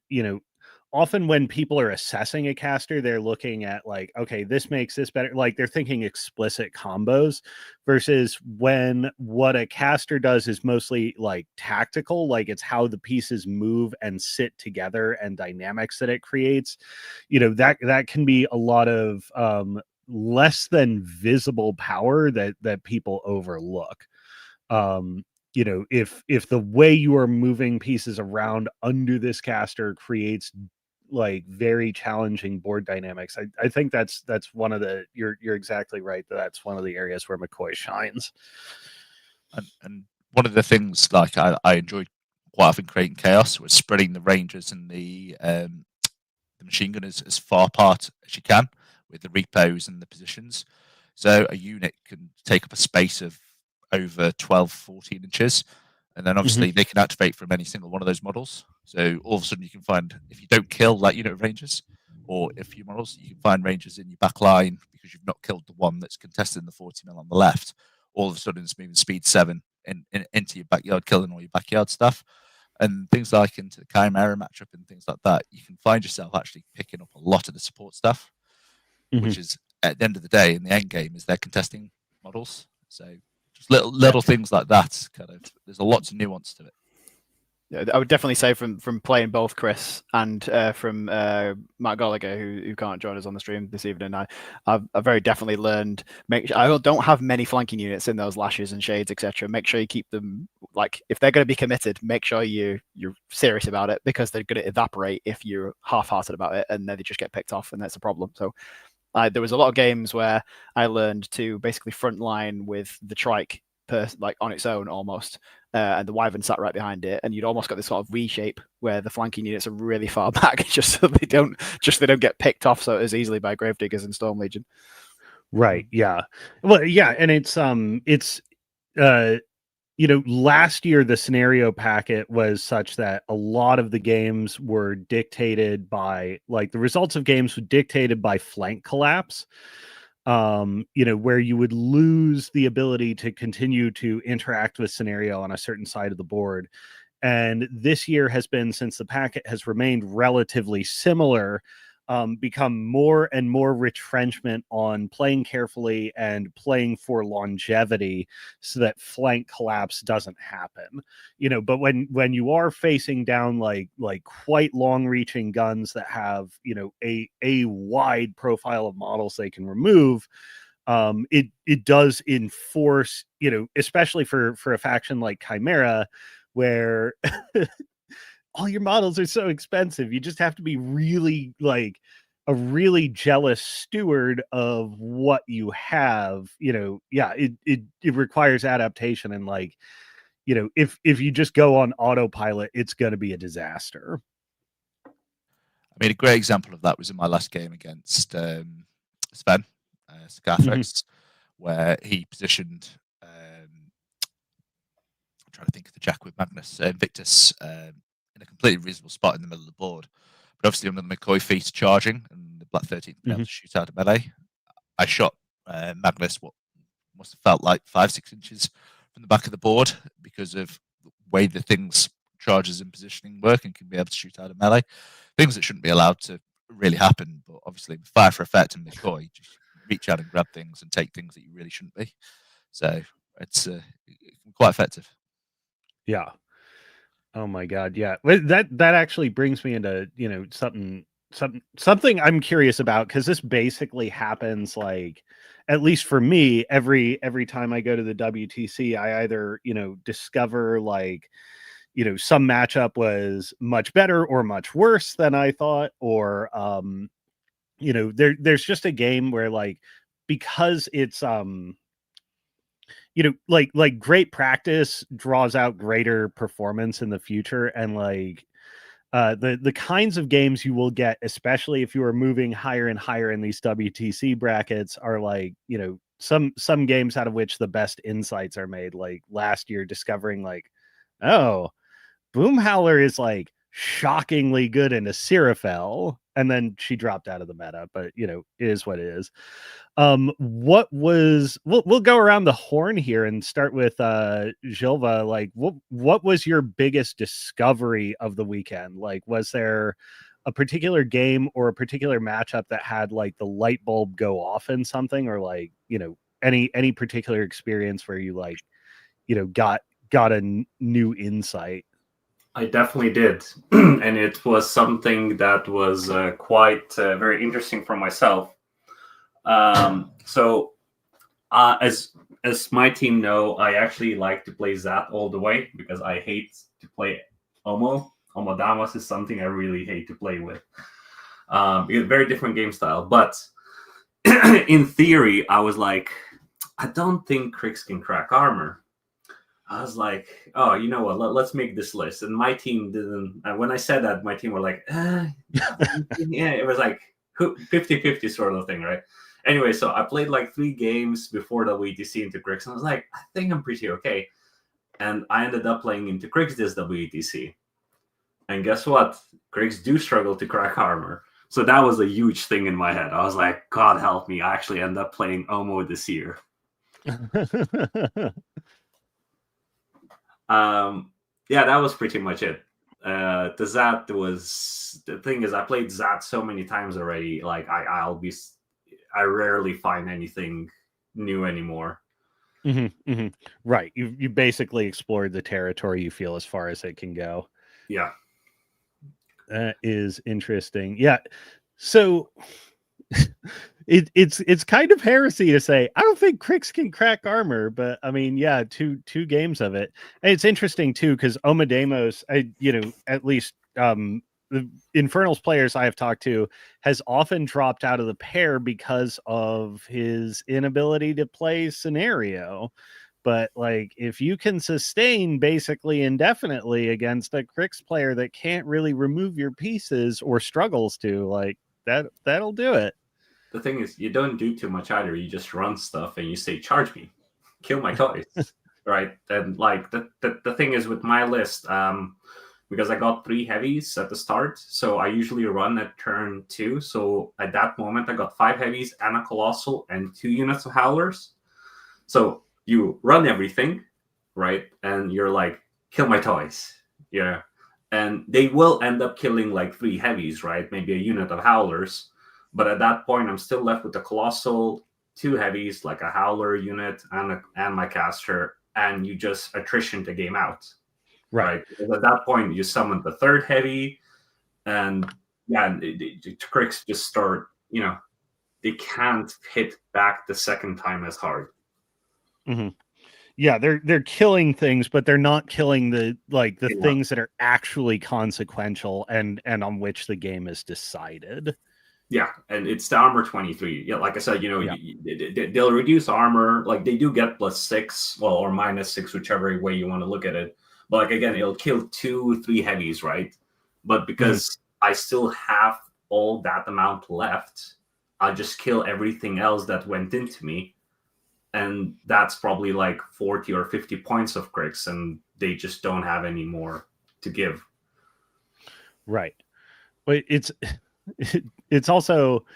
often when people are assessing a caster, they're looking at like, okay, this makes this better. Like they're thinking explicit combos versus when what a caster does is mostly like tactical, like it's how the pieces move and sit together and dynamics that it creates. That can be a lot of less than visible power that people overlook. If the way you are moving pieces around under this caster creates like very challenging board dynamics, I think that's one of the you're exactly right that's one of the areas where McCoy shines. And one of the things like I enjoyed quite often creating chaos was spreading the rangers and the machine gun as far apart as you can with the repos and the positions. So a unit can take up a space of over 12, 14 inches. And then obviously they can activate from any single one of those models. So all of a sudden you can find, if you don't kill that unit of rangers or a few models, you can find rangers in your back line because you've not killed the one that's contesting the 40 mil on the left. All of a sudden it's moving speed 7 into your backyard, killing all your backyard stuff. And things like into the Chimera matchup and things like that, you can find yourself actually picking up a lot of the support stuff, which is, at the end of the day, in the end game, is they're contesting models. So just little things like that, kind of, there's a lot of nuance to it. Yeah, I would definitely say from playing both Chris and from Matt Gallagher, who can't join us on the stream this evening, I've very definitely learned. I don't have many flanking units in those lashes and shades, etc. Make sure you keep them, like, if they're going to be committed, make sure you're serious about it, because they're going to evaporate if you're half-hearted about it, and then they just get picked off, and that's a problem. So there was a lot of games where I learned to basically frontline with the trike like on its own almost, and the wyvern sat right behind it, and you'd almost got this sort of V shape where the flanking units are really far back, just so they don't get picked off so as easily by gravediggers and Storm Legion. Right. Yeah. Well, yeah, and it's last year the scenario packet was such that a lot of the games were dictated by, like, the results of games were dictated by flank collapse. Where you would lose the ability to continue to interact with scenario on a certain side of the board. And this year has been, since the packet has remained relatively similar, become more and more retrenchment on playing carefully and playing for longevity so that flank collapse doesn't happen. But when you are facing down like quite long reaching guns that have, a wide profile of models they can remove, it does enforce, especially for a faction like Chimera, where all your models are so expensive. You just have to be really, like, a really jealous steward of what you have. It requires adaptation, and, like, if you just go on autopilot, it's going to be a disaster. I mean, a great example of that was in my last game against Sven Scarfax, where he positioned, I'm trying to think of the Jack with Magnus, Invictus, in a completely reasonable spot in the middle of the board. But obviously under the McCoy feet charging, and the Black 13 being able to shoot out of melee, I shot Magnus what must have felt like 5-6 inches from the back of the board, because of the way the things, charges and positioning work, and can be able to shoot out of melee. Things that shouldn't be allowed to really happen, but obviously with Fire for Effect and McCoy, just reach out and grab things and take things that you really shouldn't be. So it's quite effective. Yeah. Oh my God. Yeah. That actually brings me into, something I'm curious about, because this basically happens, like, at least for me, every time I go to the WTC, I either, discover, like, some matchup was much better or much worse than I thought, or, there's just a game where, like, because it's, like great practice draws out greater performance in the future, and, like, the kinds of games you will get, especially if you are moving higher and higher in these WTC brackets, are, like, some games out of which the best insights are made. Like last year, discovering, like, oh, Boomhowler is, like, shockingly good in a Seraphel, and then she dropped out of the meta, but it is what it is. We'll go around the horn here and start with Gilva. Like, what was your biggest discovery of the weekend? Like, was there a particular game or a particular matchup that had, like, the light bulb go off in something, or, like, any particular experience where you, like, got a new insight? I definitely did, and it was something that was quite very interesting for myself. So as my team know, I actually like to play Zat all the way, because I hate to play Omo. Damas is something I really hate to play with. Very different game style, but in theory, I was like, I don't think Krix can crack armor. I was like, oh, you know what? Let's make this list. And my team didn't. When I said that, my team were like, yeah, it was like 50-50 sort of thing, right? Anyway, so I played like 3 games before the WTC into Krix, and I was like, I think I'm pretty okay. And I ended up playing into Krix this WTC. And guess what? Griggs do struggle to crack armor. So that was a huge thing in my head. I was like, God help me. I actually end up playing Omo this year. Yeah, that was pretty much it. The Zat was the thing is I played Zat so many times already. Like I rarely find anything new anymore. Right. You basically explored the territory you feel as far as it can go. Yeah. That is interesting. Yeah. So it's kind of heresy to say I don't think Crix can crack armor, but I mean, yeah, two games of it. And it's interesting too, because Omademos, at least the Infernals players I have talked to has often dropped out of the pair because of his inability to play scenario. But like, if you can sustain basically indefinitely against a Crix player that can't really remove your pieces or struggles to, like, that'll do it. The thing is, you don't do too much either. You just run stuff and you say, "Charge me, kill my toys," right? And like the thing is with my list, because I got 3 heavies at the start, so I usually run at turn 2. So at that moment, I got 5 heavies and a colossal and 2 units of howlers. So you run everything, right? And you're like, kill my toys. Yeah. And they will end up killing like 3 heavies, right? Maybe a unit of howlers. But at that point, I'm still left with a colossal, 2 heavies, like a howler unit and my caster, and you just attrition the game out. Right. Because at that point, you summon the 3rd heavy, and yeah, the Crix just start, they can't hit back the second time as hard. Mm-hmm. Yeah, they're killing things, but they're not killing the things that are actually consequential and on which the game is decided. Yeah, and it's the armor 23. Yeah, like I said, they'll reduce armor. Like they do get +6, well, or -6, whichever way you want to look at it. But like again, it'll kill 2-3 heavies, right? But because I still have all that amount left, I'll just kill everything else that went into me. And that's probably like 40 or 50 points of Crix, and they just don't have any more to give. Right. But it's also,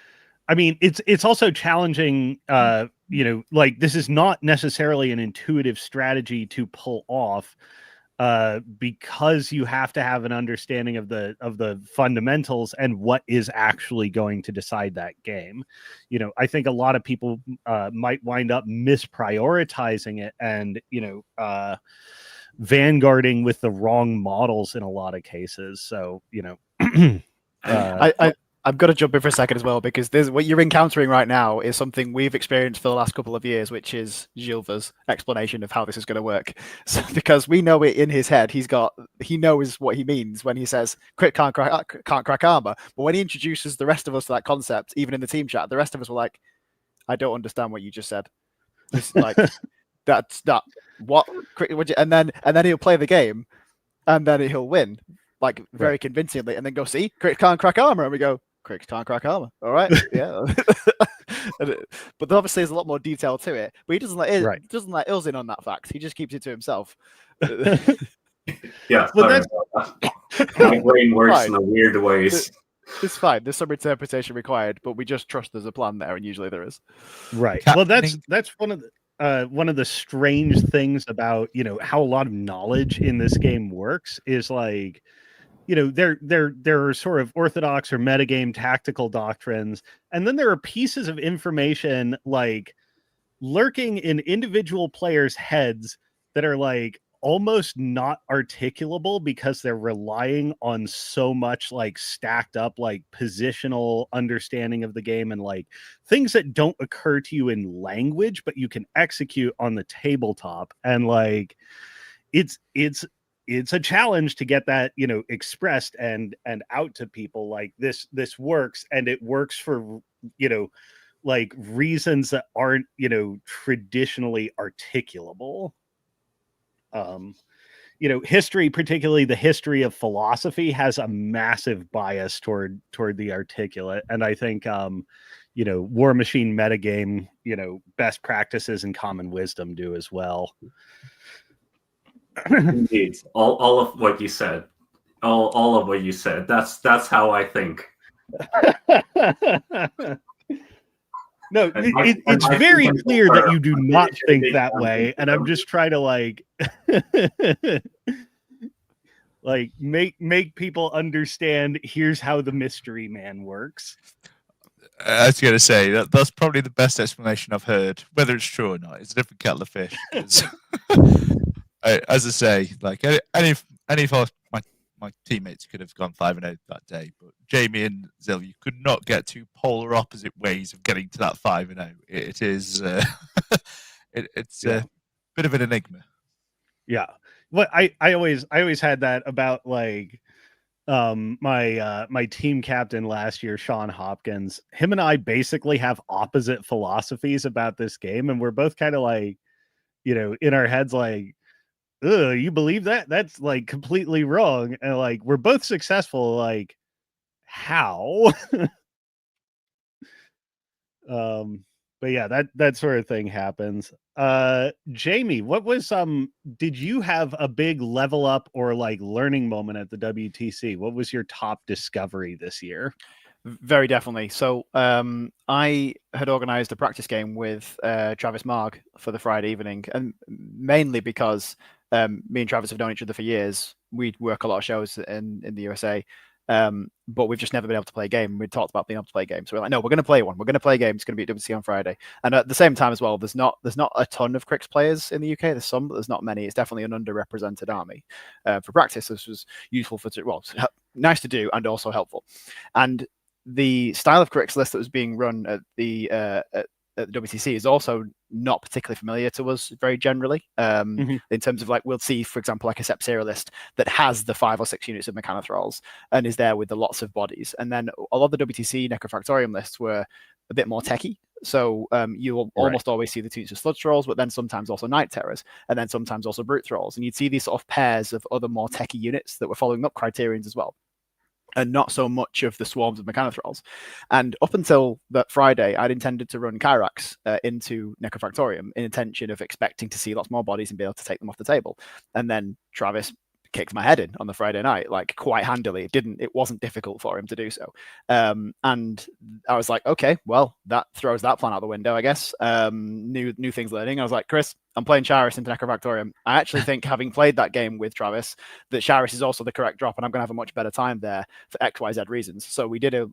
I mean, it's also challenging, like this is not necessarily an intuitive strategy to pull off, because you have to have an understanding of the fundamentals and what is actually going to decide that game. I think a lot of people might wind up misprioritizing it and vanguarding with the wrong models in a lot of cases. So I've got to jump in for a second as well, because what you're encountering right now is something we've experienced for the last couple of years, which is Gilva's explanation of how this is going to work. So, because we know it in his head, he knows what he means when he says Crit can't crack armor. But when he introduces the rest of us to that concept, even in the team chat, the rest of us were like, I don't understand what you just said. It's like that's not what, and then he'll play the game, and then he'll win. Like very convincingly, and then go, see, Crit can't crack armor, and we go, Crit can't crack armor. All right, yeah. But obviously, there's a lot more detail to it. But he doesn't let us in on that fact. He just keeps it to himself. Yeah, well, my brain works in a weird ways. It's fine. There's some interpretation required, but we just trust there's a plan there, and usually there is. Right. Well, that's one of the strange things about how a lot of knowledge in this game works is like. There are sort of orthodox or metagame tactical doctrines, and then there are pieces of information like lurking in individual players' heads that are like almost not articulable because they're relying on so much like stacked up like positional understanding of the game and like things that don't occur to you in language, but you can execute on the tabletop. And like it's a challenge to get that, expressed and out to people. Like this works, and it works for, like reasons that aren't, traditionally articulable. History, particularly the history of philosophy, has a massive bias toward the articulate. And I think, War Machine metagame, best practices and common wisdom do as well. Indeed, all of what you said. all of what you said. That's how I think. No, And my- and it's my very feelings clear that are- you do I'm not really think big that fan way, of and I'm them. just trying to like make people understand. Here's how the mystery man works. I was going to say that's probably the best explanation I've heard. Whether it's true or not, it's a different kettle of fish. 'Cause as I say, like any of my teammates could have gone 5-0 that day, but Jamie and Zil, you could not get two polar opposite ways of getting to that 5-0. It is it's Yeah. a bit of an enigma. Yeah. What I always had that about like my team captain last year, Sean Hopkins. Him and I basically have opposite philosophies about this game, and we're both kind of like, in our heads like, ugh, you believe that? That's like completely wrong. And like we're both successful, like how? But yeah, that sort of thing happens. Jamie, what was did you have a big level up or like learning moment at the WTC? What was your top discovery this year? Very definitely. So I had organised a practice game with Travis Marg for the Friday evening, and mainly because me and Travis have known each other for years. We work a lot of shows in the USA, but we've just never been able to play a game. We talked about being able to play games. So we're like, no, we're going to play one. We're going to play a game. It's going to be at WTC on Friday. And at the same time as well, there's not a ton of Crix players in the UK. There's some, but there's not many. It's definitely an underrepresented army. For practice, this was useful nice to do and also helpful. And the style of Crix list that was being run at the WTC is also not particularly familiar to us very generally. In terms of like, we'll see, for example, like a Sepsera list that has the 5 or 6 units of Mechanothralls and is there with the lots of bodies. And then a lot of the WTC Necrofractorium lists were a bit more techy. So you'll almost always see the 2 units of Sludge Thralls, but then sometimes also Night Terrors, and then sometimes also Brute Thralls. And you'd see these sort of pairs of other more techy units that were following up Criterions as well, and not so much of the swarms of Mechanothralls. And up until that Friday, I'd intended to run Kyrax into Necrofractorium in intention of expecting to see lots more bodies and be able to take them off the table. And then Travis kicked my head in on the Friday night, like quite handily. It wasn't difficult for him to do so. And I was like, okay, well, that throws that plan out the window, I guess. New things learning. I was like, Chris, I'm playing Charis into Necrofactorium. I actually think, having played that game with Travis, that Charis is also the correct drop, and I'm going to have a much better time there for XYZ reasons. So we did a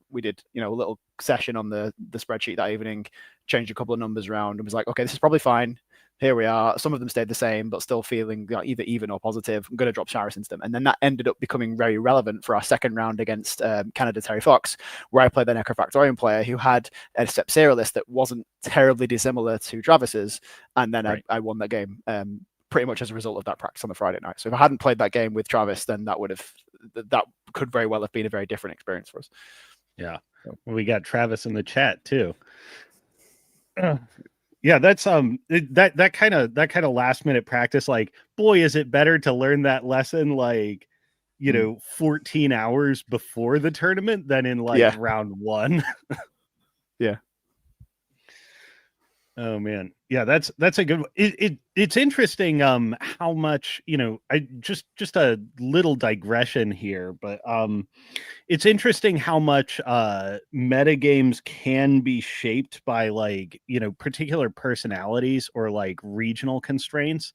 little session on the spreadsheet that evening, changed a couple of numbers around, and was like, okay, this is probably fine. Here we are. Some of them stayed the same, but still feeling either even or positive. I'm going to drop Charis into them. And then that ended up becoming very relevant for our second round against Canada Terry Fox, where I played the Necrofactorium player who had a Sepsera list that wasn't terribly dissimilar to Travis's. And then I won that game pretty much as a result of that practice on the Friday night. So if I hadn't played that game with Travis, then that could very well have been a very different experience for us. Yeah. We got Travis in the chat too. Yeah, that's that kind of last minute practice. Like, boy, is it better to learn that lesson like 14 hours before the tournament than in like round 1. Yeah. Oh man, yeah, that's a good. It's interesting how much I just a little digression here, but it's interesting how much metagames can be shaped by like particular personalities or like regional constraints.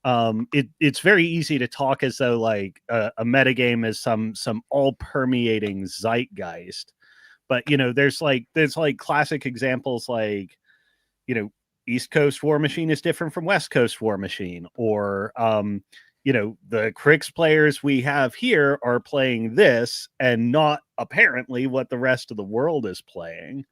It's very easy to talk as though like a metagame is some all permeating zeitgeist, but there's classic examples like East Coast War Machine is different from West Coast War Machine, or the Crix players we have here are playing this and not apparently what the rest of the world is playing.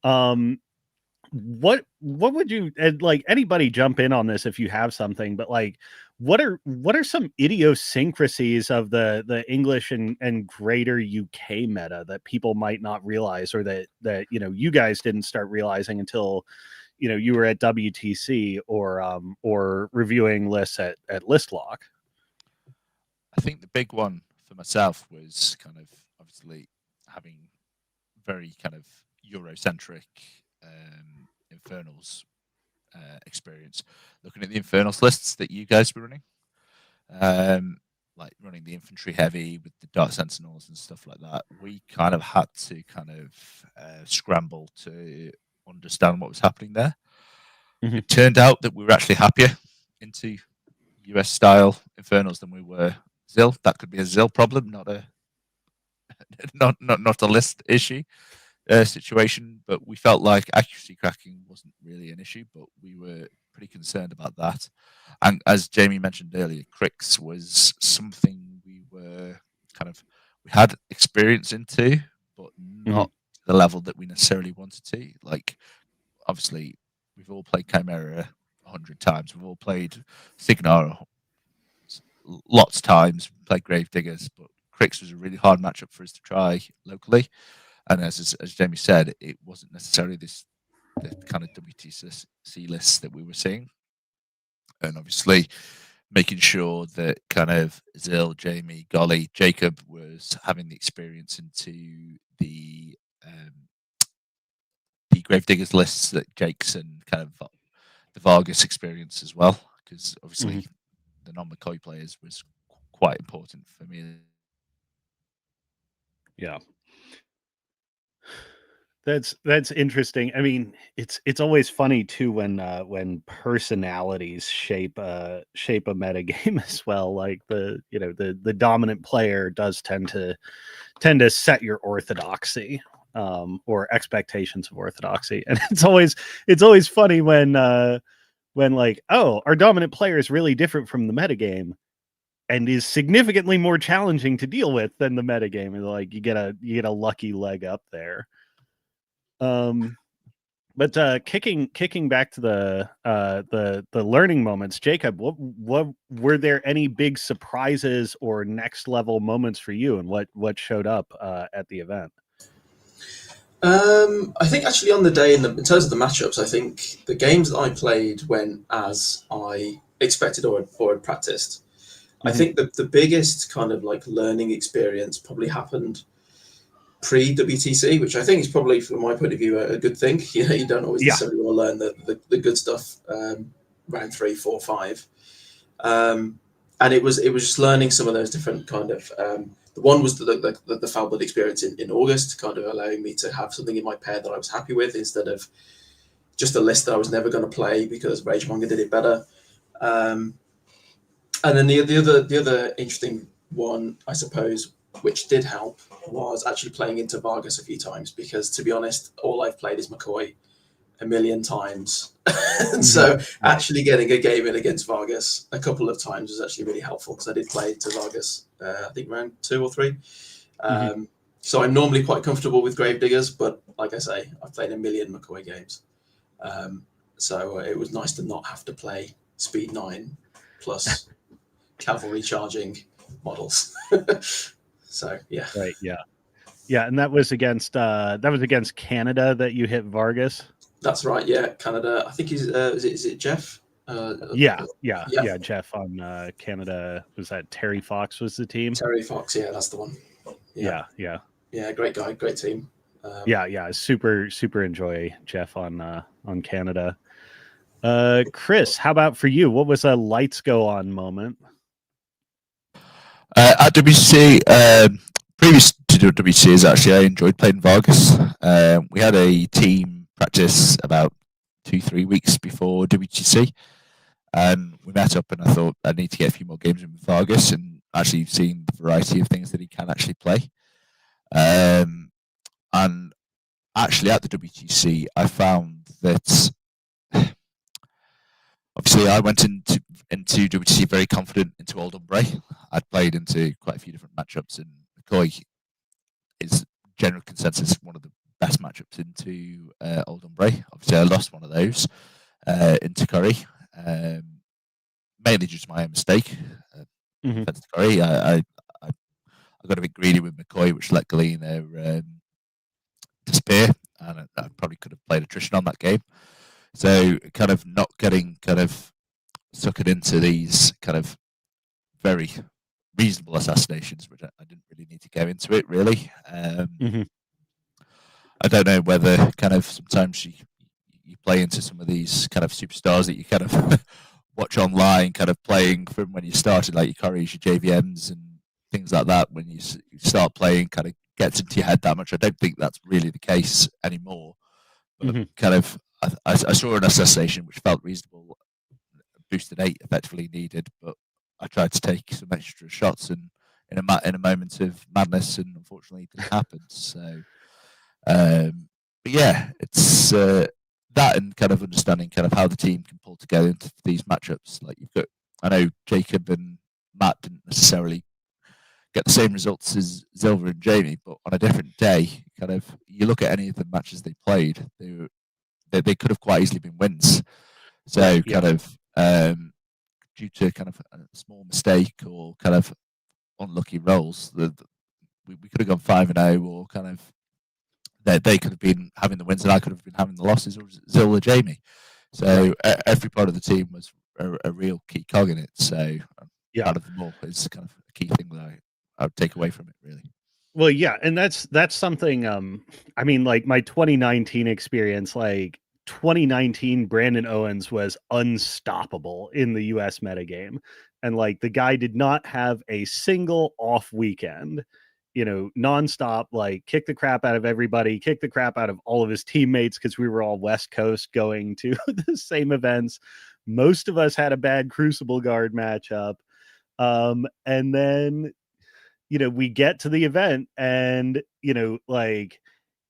What would you, and like anybody jump in on this if you have something, but like what are some idiosyncrasies of the English and greater UK meta that people might not realize, or that you guys didn't start realizing until you were at WTC or reviewing lists at Listlock? I think the big one for myself was kind of obviously having very kind of Eurocentric Infernals experience, looking at the Infernals lists that you guys were running. like running the infantry heavy with the Dark Sentinels and stuff like that, we kind of had to kind of scramble to understand what was happening there. Mhm. It turned out that we were actually happier into US style Infernals than we were Zil. That could be a Zil problem, not a not a list issue situation. But we felt like accuracy cracking wasn't really an issue, but we were pretty concerned about that. And as Jamie mentioned earlier, Crix was something we had experience into, but not to the level that we necessarily wanted to. Like, obviously, we've all played Chimera 100 times. We've all played Signar lots of times. We played Gravediggers, but Crix was a really hard matchup for us to try locally. And as Jamie said, it wasn't necessarily the kind of WTC list that we were seeing. And obviously, making sure that kind of Zil, Jamie, Golly, Jacob was having the experience into the Gravediggers lists that Jake's and kind of the Vargas experience as well, because obviously the non-McCoy players was quite important for me. Yeah. That's interesting. I mean, it's always funny too when personalities shape a meta game as well. Like the dominant player does tend to set your orthodoxy or expectations of orthodoxy, and it's always funny when like, oh, our dominant player is really different from the meta game and is significantly more challenging to deal with than the meta game. And like you get a lucky leg up there. But kicking back to the learning moments, Jacob, what were there any big surprises or next level moments for you, and what showed up at the event? I think actually on the day in terms of the matchups, I think the games that I played went as I expected or had practiced. I think that the biggest kind of like learning experience probably happened pre-WTC, which I think is probably, from my point of view, a good thing. You don't always necessarily want to learn the good stuff round 3, 4, 5. And it was just learning some of those different kind of. The one was the Foulblood experience in August, kind of allowing me to have something in my pair that I was happy with instead of just a list that I was never going to play because Ragemonger did it better. And then the other interesting one, I suppose, which did help, was actually playing into Vargas a few times, because to be honest, all I've played is McCoy a million times. And so actually getting a game in against Vargas a couple of times was actually really helpful, because I did play to Vargas, I think round 2 or 3. So I'm normally quite comfortable with Gravediggers, but like I say, I've played a million McCoy games. So it was nice to not have to play speed 9 plus cavalry charging models. So yeah. Right. Yeah. And that was against Canada that you hit Vargas. That's right. Yeah, Canada. I think is it Jeff? Yeah. Jeff on Canada. Was that Terry Fox was the team? Terry Fox. Yeah, that's the one. Yeah. Great guy, great team. Super enjoy Jeff on Canada. Chris, how about for you? What was a lights go on moment? At WTC, previous to WTCs, actually, I enjoyed playing Vargas. We had a team practice about 2-3 weeks before WTC, and we met up, and I thought I need to get a few more games in with Vargas and actually seeing the variety of things that he can actually play. And actually, at the WTC, I found that obviously I went into WTC very confident into Old Umbre. I'd played into quite a few different matchups, and McCoy is general consensus one of the best matchups into Old Umbre. Obviously, I lost one of those into Curry, mainly due to my own mistake. Against Curry, I got a bit greedy with McCoy, which let Galena disappear, and I probably could have played attrition on that game. So kind of not getting kind of suckered into these kind of very reasonable assassinations, which I didn't really need to go into it really. I don't know whether kind of sometimes you play into some of these kind of superstars that you kind of watch online, kind of playing from when you started, like your Corries, your JVMs, and things like that. When you start playing, kind of gets into your head that much. I don't think that's really the case anymore. But kind of, I saw an assassination which felt reasonable. Boosted 8 effectively needed, but I tried to take some extra shots, and in a moment of madness, and unfortunately it didn't happen. So, but yeah, it's that, and kind of understanding kind of how the team can pull together into these matchups. Like you've got, I know Jacob and Matt didn't necessarily get the same results as Zilver and Jamie, but on a different day, kind of you look at any of the matches they played, they could have quite easily been wins. So Right, yeah. kind of due to kind of a small mistake or kind of unlucky rolls, we could have gone 5-0, or kind of they could have been having the wins and I could have been having the losses, or Zil or Jamie. So every part of the team was a real key cog in it. So out of them all is kind of a key thing that I would take away from it, really. Well, yeah, and that's something. I mean, like my 2019 experience, like 2019, Brandon Owens was unstoppable in the U.S. metagame, and like the guy did not have a single off weekend. You know, nonstop, like kick the crap out of everybody, kick the crap out of all of his teammates because we were all West Coast going to the same events. Most of us had a bad Crucible Guard matchup, and then we get to the event and, like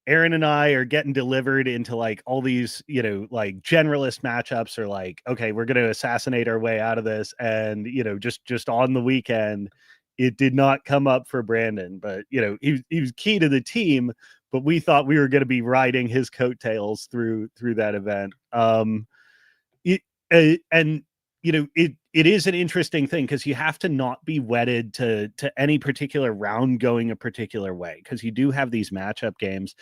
Aaron and I are getting delivered into like all these, like generalist matchups, or like, okay, we're going to assassinate our way out of this. And, just on the weekend, it did not come up for Brandon, but, he was key to the team, but we thought we were going to be riding his coattails through that event. And it is an interesting thing because you have to not be wedded to any particular round going a particular way, because you do have these matchup games.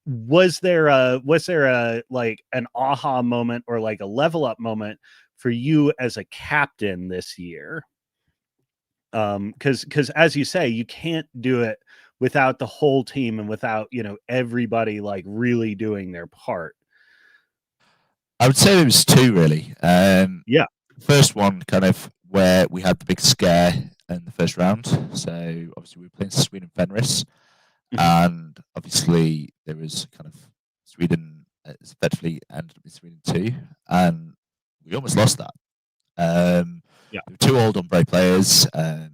Was there a like an aha moment or like a level up moment for you as a captain this year? Because as you say, you can't do it without the whole team and without everybody like really doing their part. I would say there was two, really. Yeah. First one, kind of where we had the big scare in the first round. So obviously we were playing Sweden Fenris, and obviously there was kind of Sweden effectively ended up in Sweden 2, and we almost lost that. There were two old Ombre players, and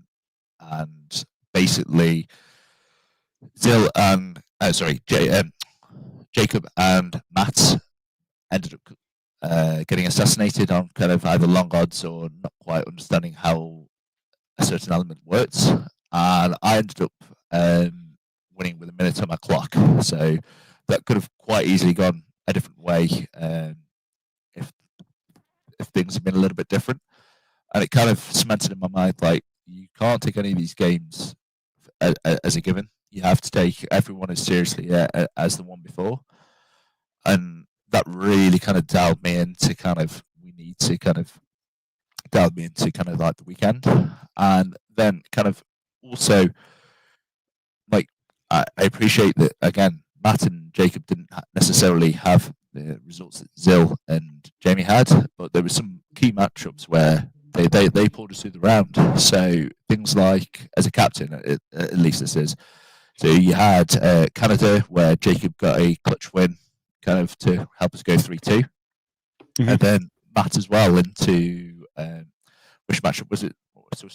basically Zil and Jacob and Matt ended up getting assassinated on kind of either long odds or not quite understanding how a certain element works, and I ended up winning with a minute on my clock. So that could have quite easily gone a different way if things had been a little bit different. And it kind of cemented in my mind, like, you can't take any of these games as a given. You have to take everyone as seriously as the one before. And that really kind of dialed me into kind of like the weekend. And then kind of also, like, I appreciate that, again, Matt and Jacob didn't necessarily have the results that Zil and Jamie had, but there were some key matchups where they pulled us through the round. So things like, as a captain, at least this is, so you had Canada, where Jacob got a clutch win kind of to help us go 3-2. And then Matt as well into, which matchup was it? So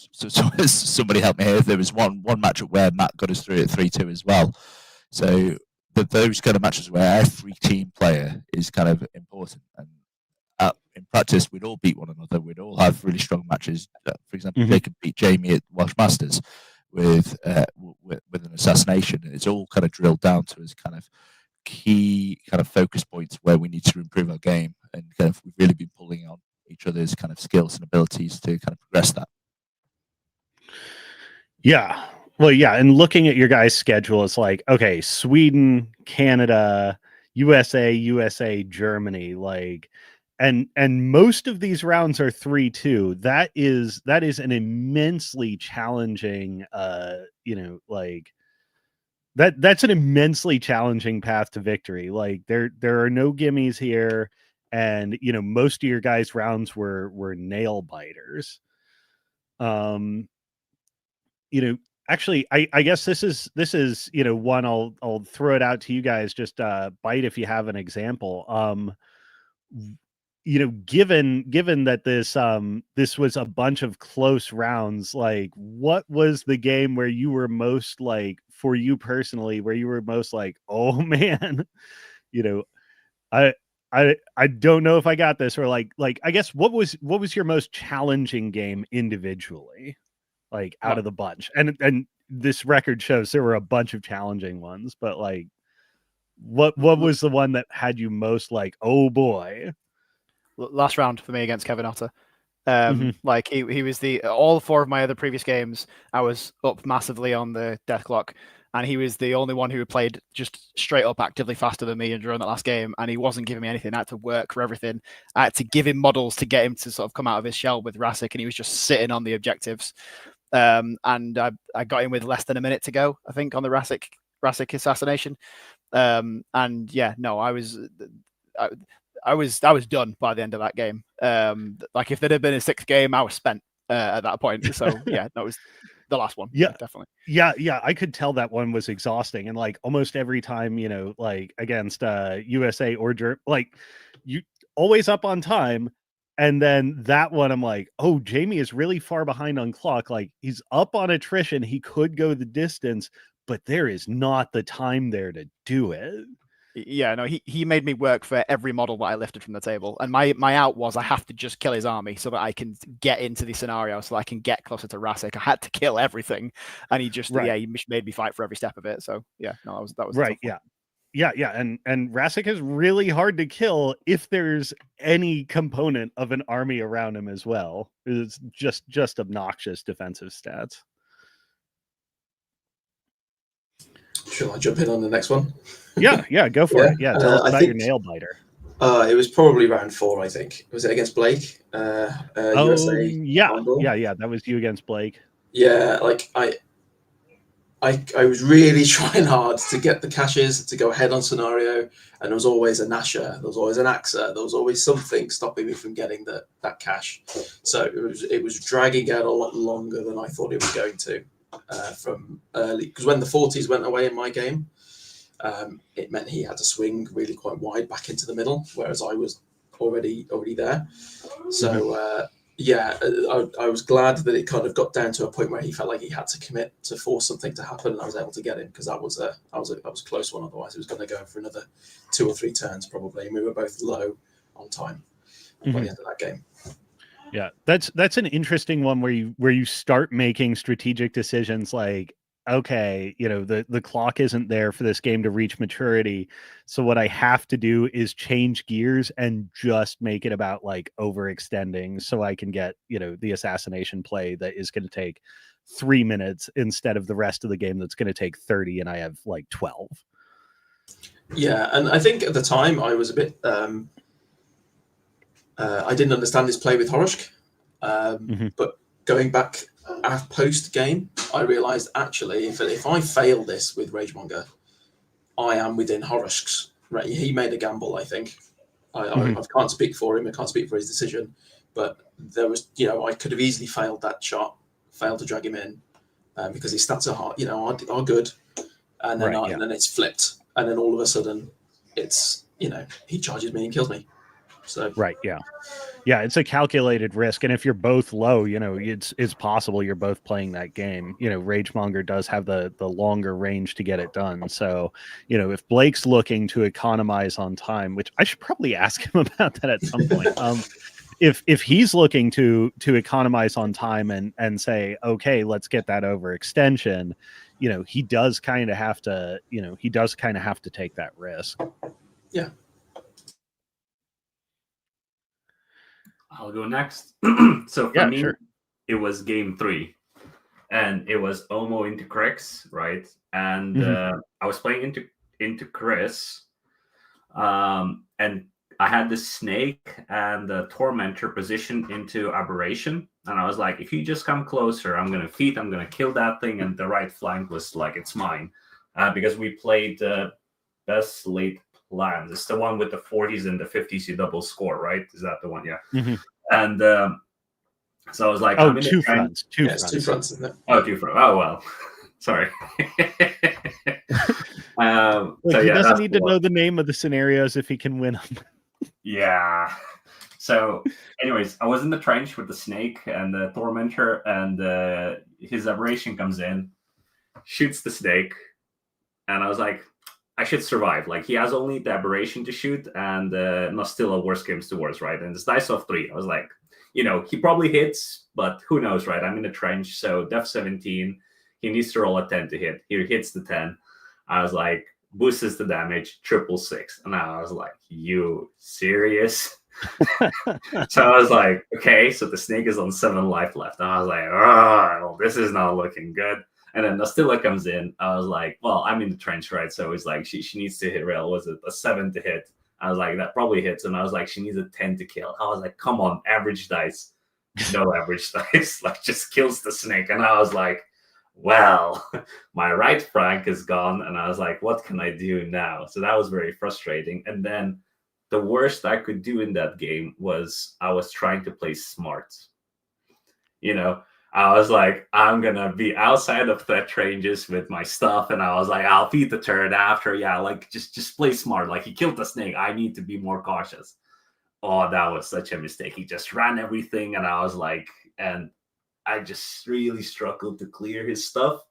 somebody help me here. There was one matchup where Matt got us through at 3-2 as well. So those kind of matches where every team player is kind of important, and in practice we'd all beat one another. We'd all have really strong matches. For example, Jacob beat Jamie at Welsh Masters with an assassination, and it's all kind of drilled down to as kind of key kind of focus points where we need to improve our game, and kind of we've really been pulling on each other's kind of skills and abilities to kind of progress that. Yeah. Well, yeah. And looking at your guys' schedule, it's like, okay, Sweden, Canada, USA, Germany, like, and most of these rounds are 3-2. That is an immensely challenging, like that's an immensely challenging path to victory. Like there are no gimmies here. and most of your guys' rounds were nail biters. Actually, I guess this is one I'll throw it out to you guys. Just bite if you have an example. Given that this was a bunch of close rounds, like what was the game where you were most like, for you personally, where you were most like, oh man, I don't know if I got this, or like I guess what was your most challenging game individually, like out of the bunch? And this record shows there were a bunch of challenging ones, but like what was the one that had you most like, oh boy? Last round for me against Kevin Otter. Mhm. Like he was all 4 of my other previous games, I was up massively on the death clock, and he was the only one who played just straight up actively faster than me during that last game, and he wasn't giving me anything. I had to work for everything. I had to give him models to get him to sort of come out of his shell with Rasik, and he was just sitting on the objectives. And I got him with less than a minute to go, I think, on the Rasik assassination. And yeah, no, I was done by the end of that game. Like if there had been a 6th game, I was spent at that point. So yeah, that was the last one. Yeah, definitely. Yeah. I could tell that one was exhausting, and like almost every time, like against USA or like you always up on time, and then that one I'm like, oh, Jamie is really far behind on clock. Like he's up on attrition, he could go the distance, but there is not the time there to do it. Yeah, no, he made me work for every model that I lifted from the table, and my out was I have to just kill his army so that I can get into the scenario, so that I can get closer to Rasik. I had to kill everything, and he just he made me fight for every step of it. So yeah, no, that was right. Yeah, and Rasik is really hard to kill if there's any component of an army around him as well. It's just obnoxious defensive stats. Shall I jump in on the next one? Yeah, go for it. Yeah, tell us about your nail biter. It was probably round 4, I think. Was it against Blake? USA. Yeah, that was you against Blake. Yeah, like I was really trying hard to get the caches to go ahead on scenario, and there was always a Nasher, there was always an Axa, there was always something stopping me from getting that cache. So it was dragging out a lot longer than I thought it was going to from early, because when the 40s went away in my game, it meant he had to swing really quite wide back into the middle, whereas I was already there. So I was glad that it kind of got down to a point where he felt like he had to commit to force something to happen, and I was able to get him, because that was a close one. Otherwise, it was going to go for another 2 or 3 turns probably, and we were both low on time by the end of that game. Yeah, that's an interesting one where you start making strategic decisions like, okay, the clock isn't there for this game to reach maturity, so what I have to do is change gears and just make it about like overextending, so I can get the assassination play that is going to take 3 minutes instead of the rest of the game that's going to take 30, and I have like 12. Yeah, and I think at the time I was a bit I didn't understand this play with Horoshk, but going back post game, I realized actually if I fail this with Ragemonger, I am within Horoshk's. Right, he made a gamble. I think I can't speak for him. I can't speak for his decision, but there was I could have easily failed that shot, failed to drag him in because his stats are good, and then and then it's flipped, and then all of a sudden it's he charges me and kills me. So yeah, it's a calculated risk, and if you're both low, it's possible you're both playing that game. Ragemonger does have the longer range to get it done. So if Blake's looking to economize on time, which I should probably ask him about that at some point, if he's looking to economize on time and say, okay, let's get that overextension, he does kind of have to take that risk. Yeah. I'll go next. So for me, It was game 3, and it was Omo into Crix, right? And I was playing into Chris, and I had the Snake and the Tormentor positioned into Aberration, and I was like, if you just come closer, I'm gonna kill that thing, and the right flank was like, it's mine, because we played best late lands. It's the one with the 40s and the 50s you double score, right? Is that the one? Yeah. Mhm. And so I was like, Oh, I'm in two the trench. fronts. Two Yeah, it's fronts. 2 fronts, isn't it? Oh, 2 fronts. Oh, well. Sorry. Look, So he yeah, doesn't that's need the to one. know the name of the scenarios if he can win them. Yeah. So, anyways, I was in the trench with the snake and the tormentor, and his aberration comes in, shoots the snake, and I was like, I should survive. Like, he has only the aberration to shoot, and not still a worst comes to worst, right? And this dice of 3, I was like, he probably hits, but who knows, right? I'm in the trench, so def 17, he needs to roll a 10 to hit. He hits the 10. I was like, boosts the damage, 666. And I was like, you serious? So I was like, okay, so the snake is on 7 life left. And I was like, oh, this is not looking good. And then Nastila comes in. I was like, well, I'm in the trench, right? So it's like she needs to hit rail. Was it a 7 to hit? I was like, that probably hits. And I was like, she needs a 10 to kill. I was like, come on, average dice. No average dice. Like, just kills the snake. And I was like, well, my right flank is gone. And I was like, what can I do now? So that was very frustrating. And then the worst I could do in that game was I was trying to play smart. I was like, I'm going to be outside of threat ranges with my stuff. And I was like, I'll feed the turret after. Yeah, like, just play smart. Like, he killed the snake. I need to be more cautious. Oh, that was such a mistake. He just ran everything. And I was like, and I just really struggled to clear his stuff.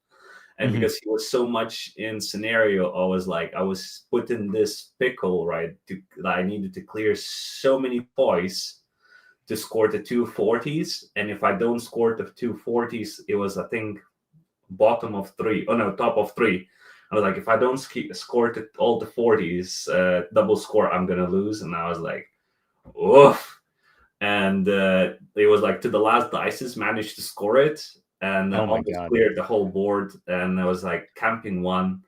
And because he was so much in scenario, I was put in this pickle, right? That I needed to clear so many points to score the 240s. And if I don't score the 240s, it was, I think, bottom of 3. Oh, no, top of 3. I was like, if I don't score all the 40s, double score, I'm going to lose. And I was like, oof. And it was like to the last dices, managed to score it. And almost cleared the whole board. And I was like camping 1.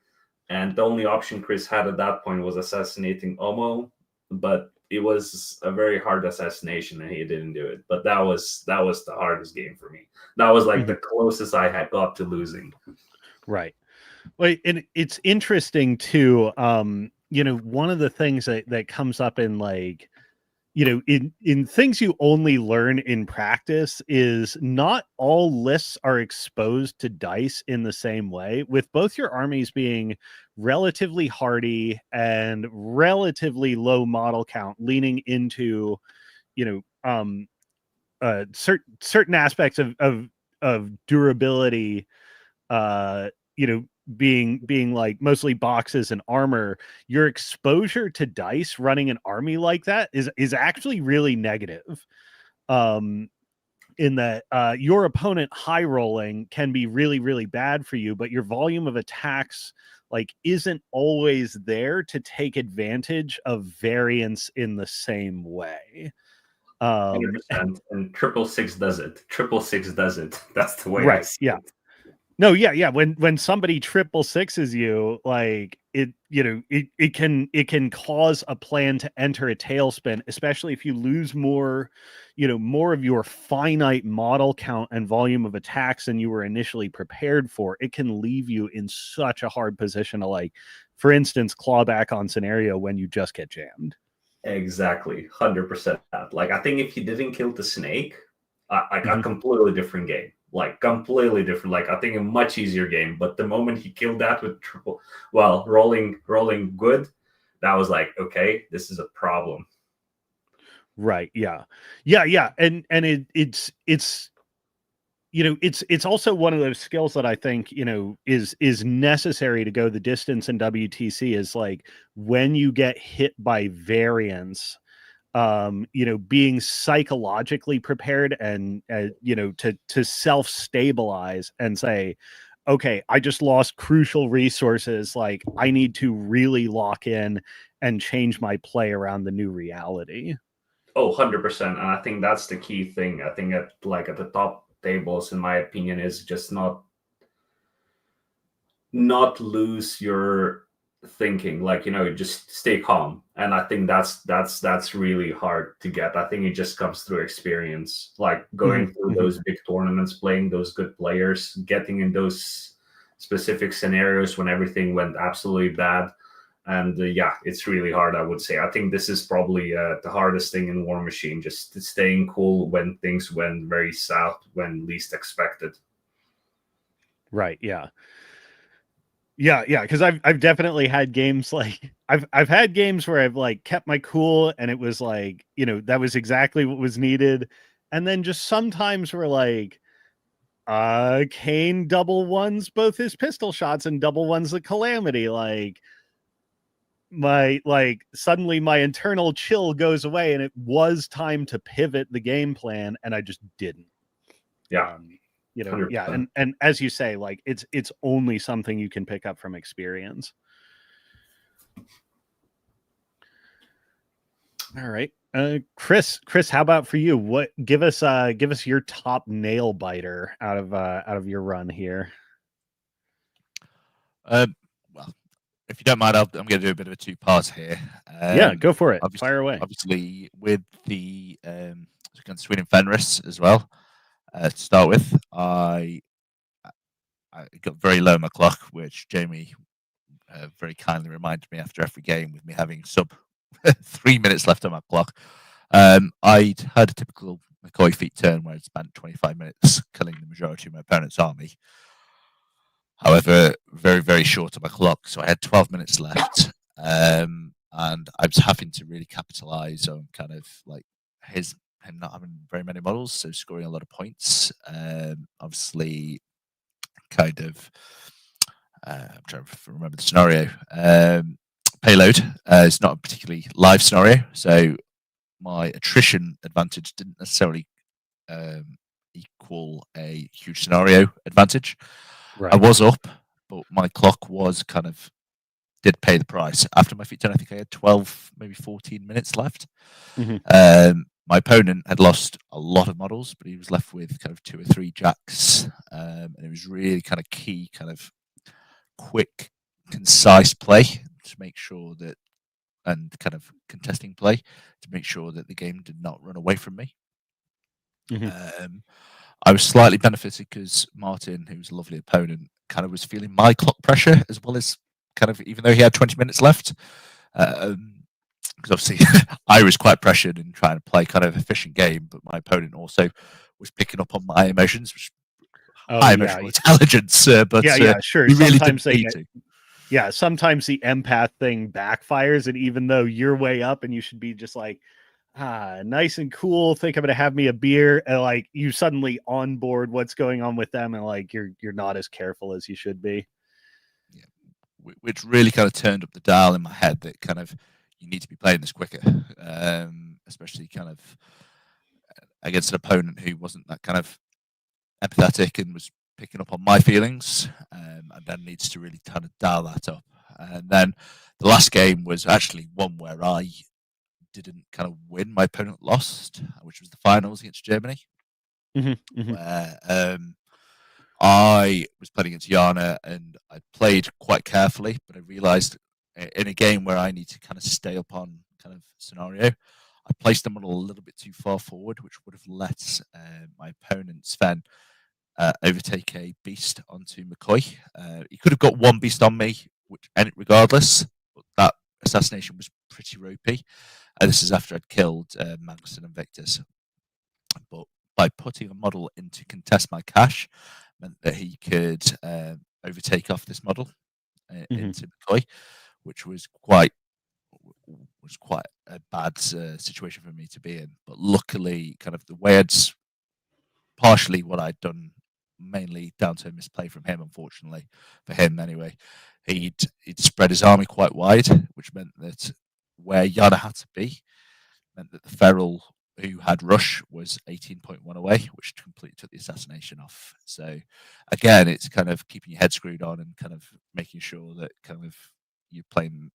And the only option Chris had at that point was assassinating Omo. But it was a very hard assassination and he didn't do it. But that was the hardest game for me. That was like the closest I had got to losing. Right. Well, and it's interesting too. One of the things that comes up in like, in things you only learn in practice is not all lists are exposed to dice in the same way, with both your armies being relatively hardy and relatively low model count, leaning into, certain aspects of durability, being like mostly boxes and armor. Your exposure to dice running an army like that is actually really negative. In that your opponent high rolling can be really, really bad for you, but your volume of attacks like isn't always there to take advantage of variance in the same way. 100%. And 666 does it. 666 does it. That's the way right, I see yeah. it. No, yeah. When somebody 666s you, like it can cause a plan to enter a tailspin, especially if you lose more of your finite model count and volume of attacks than you were initially prepared for. It can leave you in such a hard position to, like, for instance, claw back on scenario when you just get jammed. Exactly, 100% that. Like, I think if he didn't kill the snake, a completely different game. Like, completely different. Like, I think a much easier game. But the moment he killed that with rolling good, that was like, okay, this is a problem. Right. Yeah. And it's also one of those skills that I think, is necessary to go the distance in WTC, is like when you get hit by variance, being psychologically prepared and, to self-stabilize and say, okay, I just lost crucial resources. Like, I need to really lock in and change my play around the new reality. Oh, 100%. And I think that's the key thing. I think at the top tables, in my opinion, is just not lose your thinking. Like, just stay calm. And I think that's really hard to get. I think it just comes through experience, like going through those big tournaments, playing those good players, getting in those specific scenarios when everything went absolutely bad. And yeah, it's really hard, I would say. I think this is probably the hardest thing in War Machine, just staying cool when things went very south, when least expected. Right. Yeah. Yeah, because I've definitely had games like I've had games where I've like kept my cool and it was like, that was exactly what was needed. And then just sometimes we're like, Kane double ones both his pistol shots and double ones the calamity. Suddenly my internal chill goes away and it was time to pivot the game plan and I just didn't. Yeah. 100%. And as you say, like it's only something you can pick up from experience. All right. Chris, how about for you? Give us your top nail biter out of your run here. Well, if you don't mind, I'm going to do a bit of a two-part here. Yeah, go for it. Fire away. Obviously, with the against Sweden Fenris as well. To start with, I got very low on my clock, which Jamie very kindly reminded me after every game with me having sub 3 minutes left on my clock. I'd had a typical McCoy feat turn where I'd spent 25 minutes killing the majority of my opponent's army. However, very, very short on my clock, so I had 12 minutes left, and I was having to really capitalize on kind of like him not having very many models, so scoring a lot of points. Obviously, kind of, I'm trying to remember the scenario. Payload is not a particularly live scenario, so my attrition advantage didn't necessarily equal a huge scenario advantage. Right. I was up, but my clock was did pay the price. After my feat turn, I think I had 12, maybe 14 minutes left. Mm-hmm. My opponent had lost a lot of models, but he was left with kind of 2 or 3 jacks. And it was really kind of key, kind of quick, concise play to make sure that, and kind of contesting play to make sure that the game did not run away from me. Mm-hmm. I was slightly benefited because Martin, who was a lovely opponent, kind of was feeling my clock pressure as well as kind of, even though he had 20 minutes left. Because obviously I was quite pressured in trying to play kind of efficient game, but my opponent also was picking up on my emotions, which high emotional intelligence. But sure. He really didn't need to. Yeah, sometimes the empath thing backfires, and even though you're way up and you should be just like, nice and cool, think I'm gonna have me a beer, and like you suddenly onboard what's going on with them, and like you're not as careful as you should be. Yeah, which really kind of turned up the dial in my head that kind of you need to be playing this quicker, especially kind of against an opponent who wasn't that kind of empathetic and was picking up on my feelings, and then needs to really kind of dial that up. And then the last game was actually one where I didn't kind of win. My opponent lost, which was the finals against Germany, where I was playing against Yana and I played quite carefully, but I realized in a game where I need to kind of stay up on kind of scenario, I placed the model a little bit too far forward, which would have let my opponent Sven overtake a beast onto McCoy. He could have got one beast on me, regardless, but that assassination was pretty ropey. This is after I'd killed Magnuson and Victus. But by putting a model in to contest my cache meant that he could overtake off this model into McCoy, which was quite a bad situation for me to be in. But luckily, kind of the way partially what I'd done, mainly down to a misplay from him, unfortunately for him anyway, he'd spread his army quite wide, which meant that where Yana had to be meant that the feral who had rush was 18.1 away, which completely took the assassination off. So again, it's kind of keeping your head screwed on and kind of making sure that kind of you're playing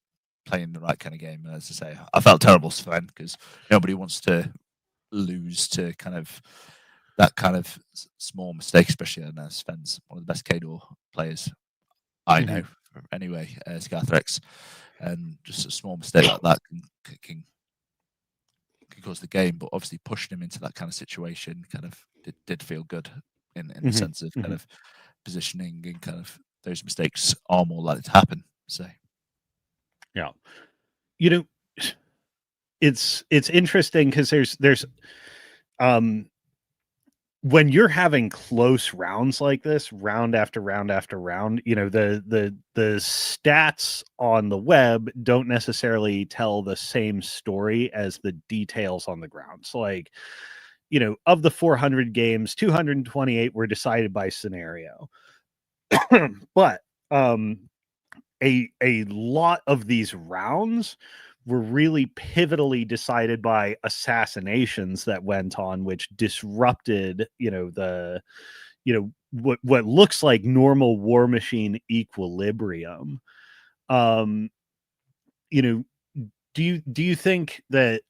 the right kind of game. And as I say, I felt terrible, Sven, because nobody wants to lose to kind of that kind of small mistake, especially when Sven's one of the best K-Door players I know. Anyway, Scarthrex, and just a small mistake like that can cause the game. But obviously, pushing him into that kind of situation kind of did feel good in the sense of kind of positioning, and kind of those mistakes are more likely to happen. So, Yeah. You know, it's interesting because there's when you're having close rounds like this, round after round after round, you know, the stats on the web don't necessarily tell the same story as the details on the ground. So like, you know, of the 400 games, 228 were decided by scenario. But a lot of these rounds were really pivotally decided by assassinations that went on, which disrupted, you know, what looks like normal War Machine equilibrium. You know, do you think that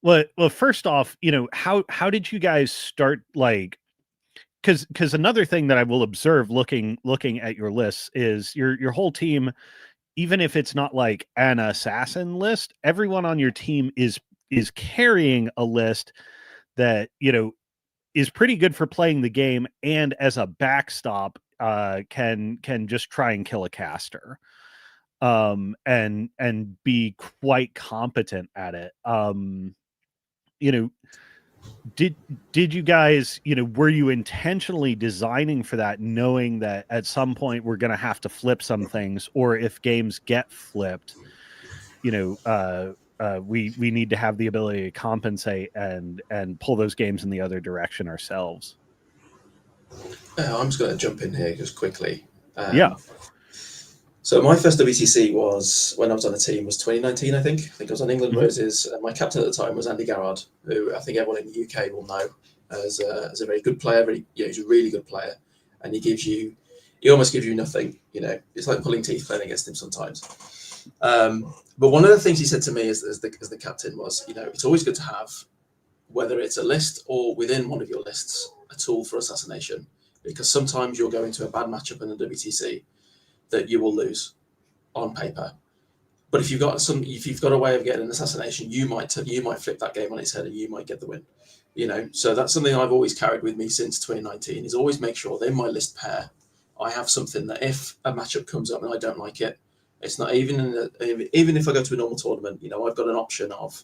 well, first off, you know, how did you guys start, like, because another thing that I will observe looking at your lists is your whole team, even if it's not like an assassin list, everyone on your team is carrying a list that, you know, is pretty good for playing the game, and as a backstop can just try and kill a caster, and be quite competent at it. You know, did you guys, you know, were you intentionally designing for that, knowing that at some point we're going to have to flip some things, or if games get flipped, you know, we need to have the ability to compensate and pull those games in the other direction ourselves? I'm just going to jump in here just quickly. Yeah. So my first WTC was when I was on the team was 2019, I think. I think I was on England Roses. My captain at the time was Andy Garrard, who I think everyone in the UK will know as a very good player. He's a really good player, and he almost gives you nothing. You know, it's like pulling teeth playing against him sometimes. But one of the things he said to me as the captain was, you know, it's always good to have, whether it's a list or within one of your lists, a tool for assassination, because sometimes you'll go into a bad matchup in the WTC that you will lose on paper. But if you've got a way of getting an assassination, you might flip that game on its head and you might get the win. You know, so that's something I've always carried with me since 2019, is always make sure that in my list pair I have something that if a matchup comes up and I don't like it, it's not even if I go to a normal tournament, you know, I've got an option of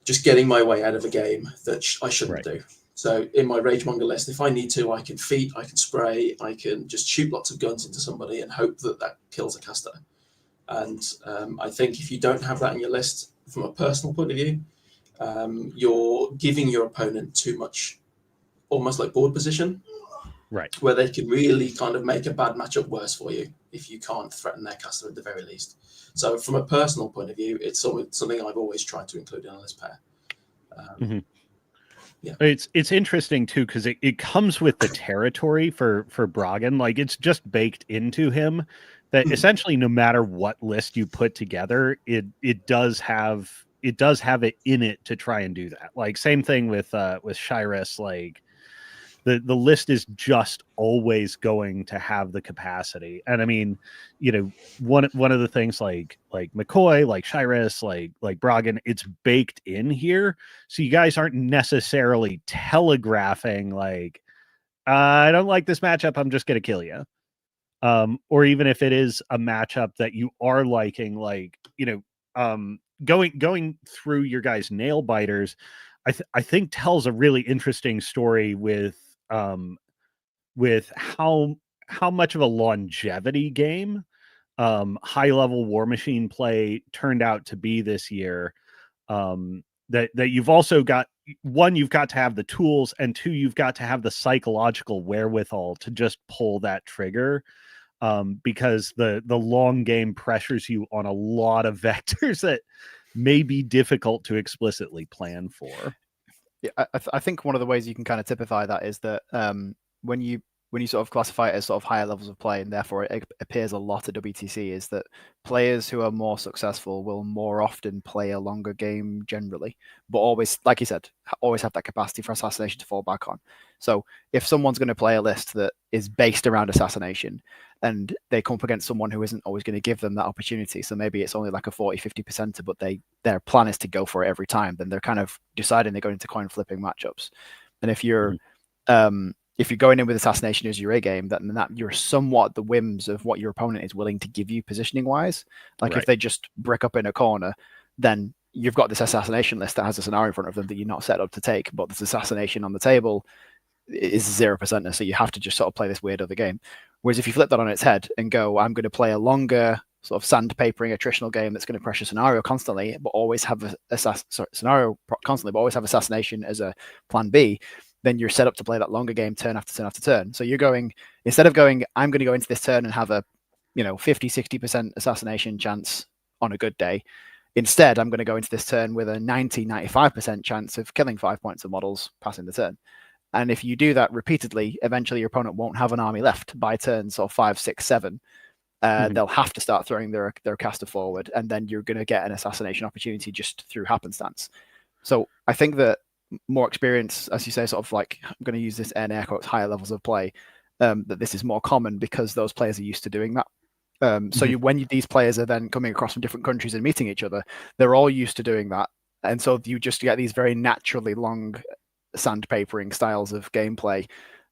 just getting my way out of a game that I shouldn't do. So in my Ragemonger list, if I need to, I can feat, I can spray, I can just shoot lots of guns into somebody and hope that kills a caster. And I think if you don't have that in your list, from a personal point of view, you're giving your opponent too much, almost like board position, right, where they can really kind of make a bad matchup worse for you if you can't threaten their caster at the very least. So from a personal point of view, it's something I've always tried to include in a list pair. Yeah, it's interesting too, because it comes with the territory for Broggen. Like, it's just baked into him that essentially no matter what list you put together, it does have it in it to try and do that. Like, same thing with Shyrus. Like, the list is just always going to have the capacity. And I mean, you know, one of the things like McCoy, like Shyrus, like Broggen, it's baked in here. So you guys aren't necessarily telegraphing like, I don't like this matchup, I'm just going to kill you. Or even if it is a matchup that you are liking, like, you know, going through your guys' nail biters, I think tells a really interesting story with how much of a longevity game high level War Machine play turned out to be this year. That you've also got, one, you've got to have the tools, and two, you've got to have the psychological wherewithal to just pull that trigger. Because the long game pressures you on a lot of vectors that may be difficult to explicitly plan for. Yeah, I think one of the ways you can kind of typify that is that when you sort of classify it as sort of higher levels of play, and therefore it appears a lot at WTC, is that players who are more successful will more often play a longer game generally, but always, like you said, always have that capacity for assassination to fall back on. So if someone's going to play a list that is based around assassination, and they come up against someone who isn't always going to give them that opportunity, so maybe it's only like a 40-50%, but their plan is to go for it every time, then they're kind of deciding they're going into coin flipping matchups. And if you're if you're going in with assassination as your A game, then that you're somewhat at the whims of what your opponent is willing to give you positioning wise. Like if they just brick up in a corner, then you've got this assassination list that has a scenario in front of them that you're not set up to take, but this assassination on the table is 0%, so you have to just sort of play this weird other game. Whereas if you flip that on its head and go, I'm going to play a longer sort of sandpapering attritional game that's going to pressure scenario constantly, but always have assassination as a plan B, then you're set up to play that longer game turn after turn after turn. So you're going, instead of going, I'm going to go into this turn and have a 50-60% assassination chance on a good day. Instead, I'm going to go into this turn with a 90-95% chance of killing 5 points of models passing the turn. And if you do that repeatedly, eventually your opponent won't have an army left by turns or 5, 6, 7. They'll have to start throwing their caster forward, and then you're going to get an assassination opportunity just through happenstance. So I think that more experience, as you say, sort of like, I'm going to use this in air quotes, higher levels of play, that this is more common because those players are used to doing that. When these players are then coming across from different countries and meeting each other, they're all used to doing that. And so you just get these very naturally long sandpapering styles of gameplay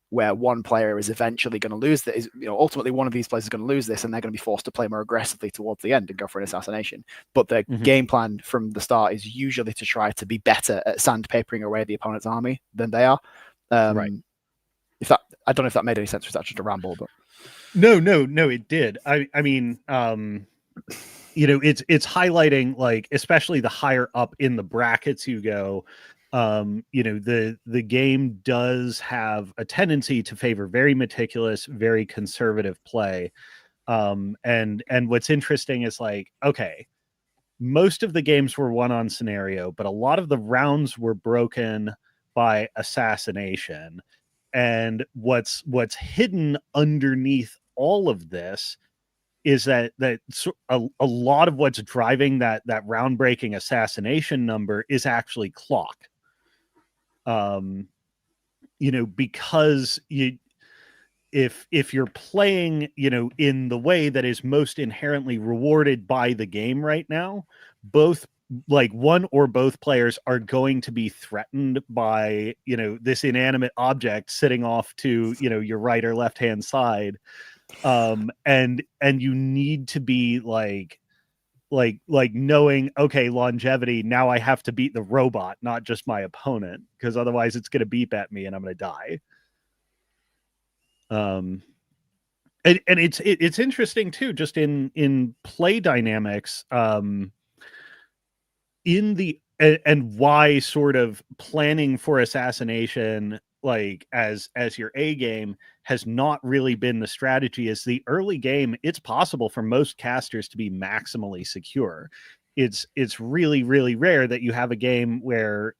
where one player is eventually going to lose this. Ultimately, one of these players is going to lose this, and they're going to be forced to play more aggressively towards the end and go for an assassination. But their game plan from the start is usually to try to be better at sandpapering away the opponent's army than they are. Right. I don't know if that made any sense. Was that just a ramble? But no, it did. I mean, it's highlighting, like, especially the higher up in the brackets you go. The game does have a tendency to favor very meticulous, very conservative play. And what's interesting is, like, okay, most of the games were won on scenario, but a lot of the rounds were broken by assassination. And what's hidden underneath all of this is that a lot of what's driving that round breaking assassination number is actually clock. Because if you're playing, in the way that is most inherently rewarded by the game right now, both, like, one or both players are going to be threatened by, this inanimate object sitting off to, your right or left hand side. And you need to be like knowing, okay, longevity, now I have to beat the robot, not just my opponent, because otherwise it's going to beep at me and I'm going to die. And it's interesting too, just in play dynamics, and why sort of planning for assassination, like, as your A game, has not really been the strategy. Is the early game, it's possible for most casters to be maximally secure. It's really, really rare that you have a game where,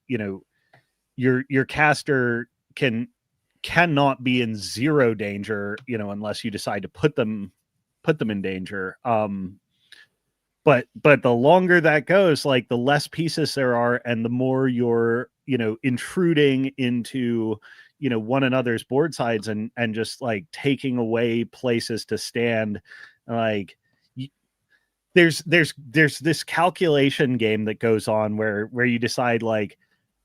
your caster cannot be in zero danger, unless you decide to put them in danger. But the longer that goes, like, the less pieces there are, and the more you're, intruding into, one another's board sides and just, like, taking away places to stand. Like, there's this calculation game that goes on where you decide, like,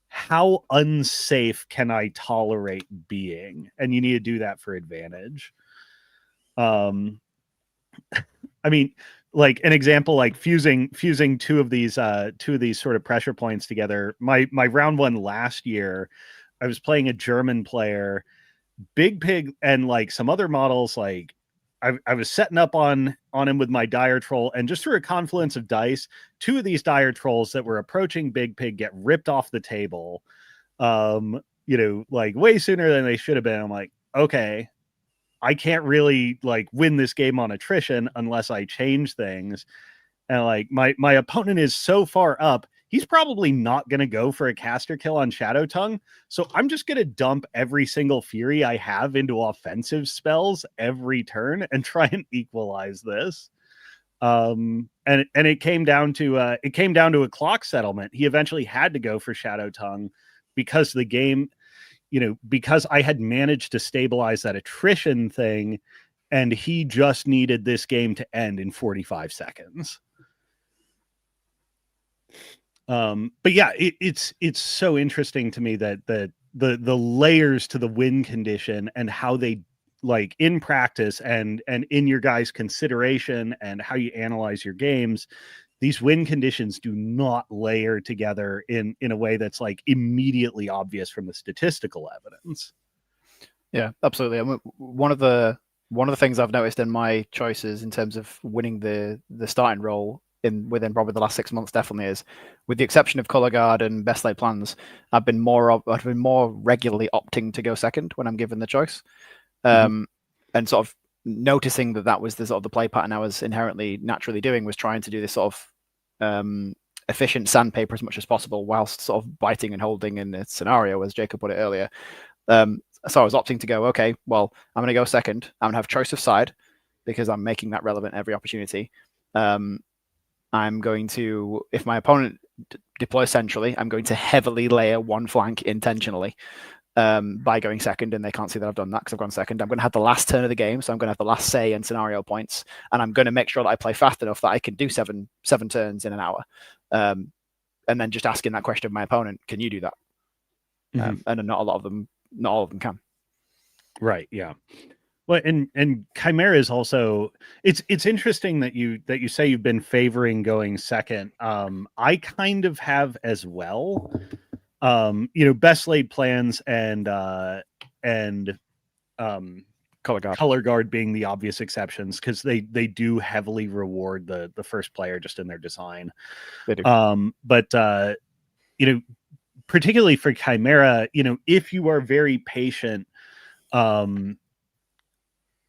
how unsafe can I tolerate being? And you need to do that for advantage. I mean, like, an example, like fusing two of these sort of pressure points together. My round one last year, I was playing a German player, Big Pig, and, like, some other models. Like, I was setting up on him with my dire troll, and just through a confluence of dice, two of these dire trolls that were approaching Big Pig get ripped off the table, like, way sooner than they should have been. I'm like, okay, I can't really, like, win this game on attrition unless I change things. And, like, my opponent is so far up, he's probably not going to go for a caster kill on Shadow Tongue. So I'm just going to dump every single Fury I have into offensive spells every turn and try and equalize this. And it came down to a clock settlement. He eventually had to go for Shadow Tongue because the game, because I had managed to stabilize that attrition thing, and he just needed this game to end in 45 seconds. But yeah, it's so interesting to me that the layers to the win condition and how they, like, in practice and in your guys' consideration and how you analyze your games, these win conditions do not layer together in a way that's like immediately obvious from the statistical evidence. Yeah, absolutely. I mean, one of the things I've noticed in my choices in terms of winning the starting role within probably the last 6 months definitely is, with the exception of Color Guard and Best Laid Plans, I've been more regularly opting to go second when I'm given the choice, and sort of noticing that was the sort of the play pattern I was inherently naturally doing, was trying to do this sort of efficient sandpaper as much as possible whilst sort of biting and holding in the scenario, as Jacob put it earlier. So I was opting to go, okay, well, I'm going to go second. I'm going to have choice of side because I'm making that relevant every opportunity. I'm going to, if my opponent deploys centrally, I'm going to heavily layer one flank intentionally by going second, and they can't see that I've done that because I've gone second. I'm going to have the last turn of the game, so I'm going to have the last say and scenario points, and I'm going to make sure that I play fast enough that I can do seven turns in an hour, and then just asking that question of my opponent, can you do that? And not all of them can. Right. Yeah. Well, and Chimera is also, it's interesting that you say you've been favoring going second. I kind of have as well. Best Laid Plans and Color Guard being the obvious exceptions, because they do heavily reward the first player just in their design. They do. But particularly for Chimera, if you are very patient,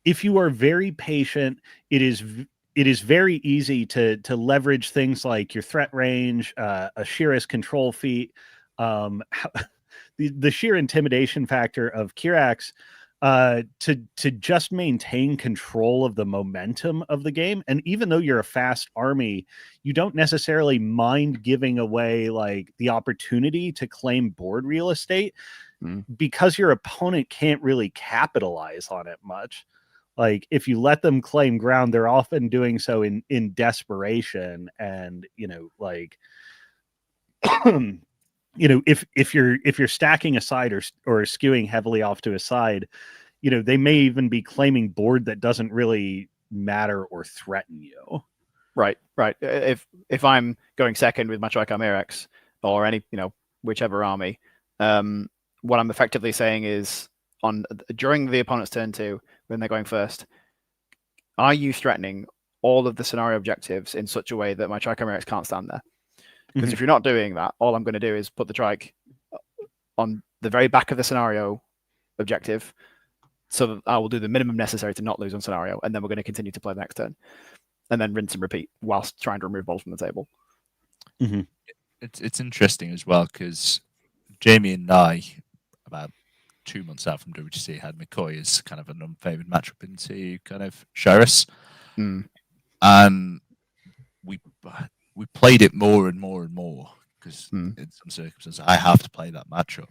it is very easy to leverage things like your threat range, Ashira's control feat, the sheer intimidation factor of Kirax, to just maintain control of the momentum of the game. And even though you're a fast army, you don't necessarily mind giving away like the opportunity to claim board real estate, because your opponent can't really capitalize on it much. Like, if you let them claim ground, they're often doing so in desperation. And, if you're stacking a side or skewing heavily off to a side, they may even be claiming board that doesn't really matter or threaten you. Right. If I'm going second with my Trichimerax or any, whichever army, what I'm effectively saying is, during the opponent's turn 2, when they're going first, are you threatening all of the scenario objectives in such a way that my Trichimerax can't stand there? Because if you're not doing that, all I'm going to do is put the trike on the very back of the scenario objective, so that I will do the minimum necessary to not lose on scenario, and then we're going to continue to play the next turn, and then rinse and repeat whilst trying to remove balls from the table. It's interesting as well, because Jamie and I, about 2 months out from WTC, had McCoy as kind of an unfavored matchup into kind of Shirus, and we played it more and more and more, because in some circumstances I have to play that matchup,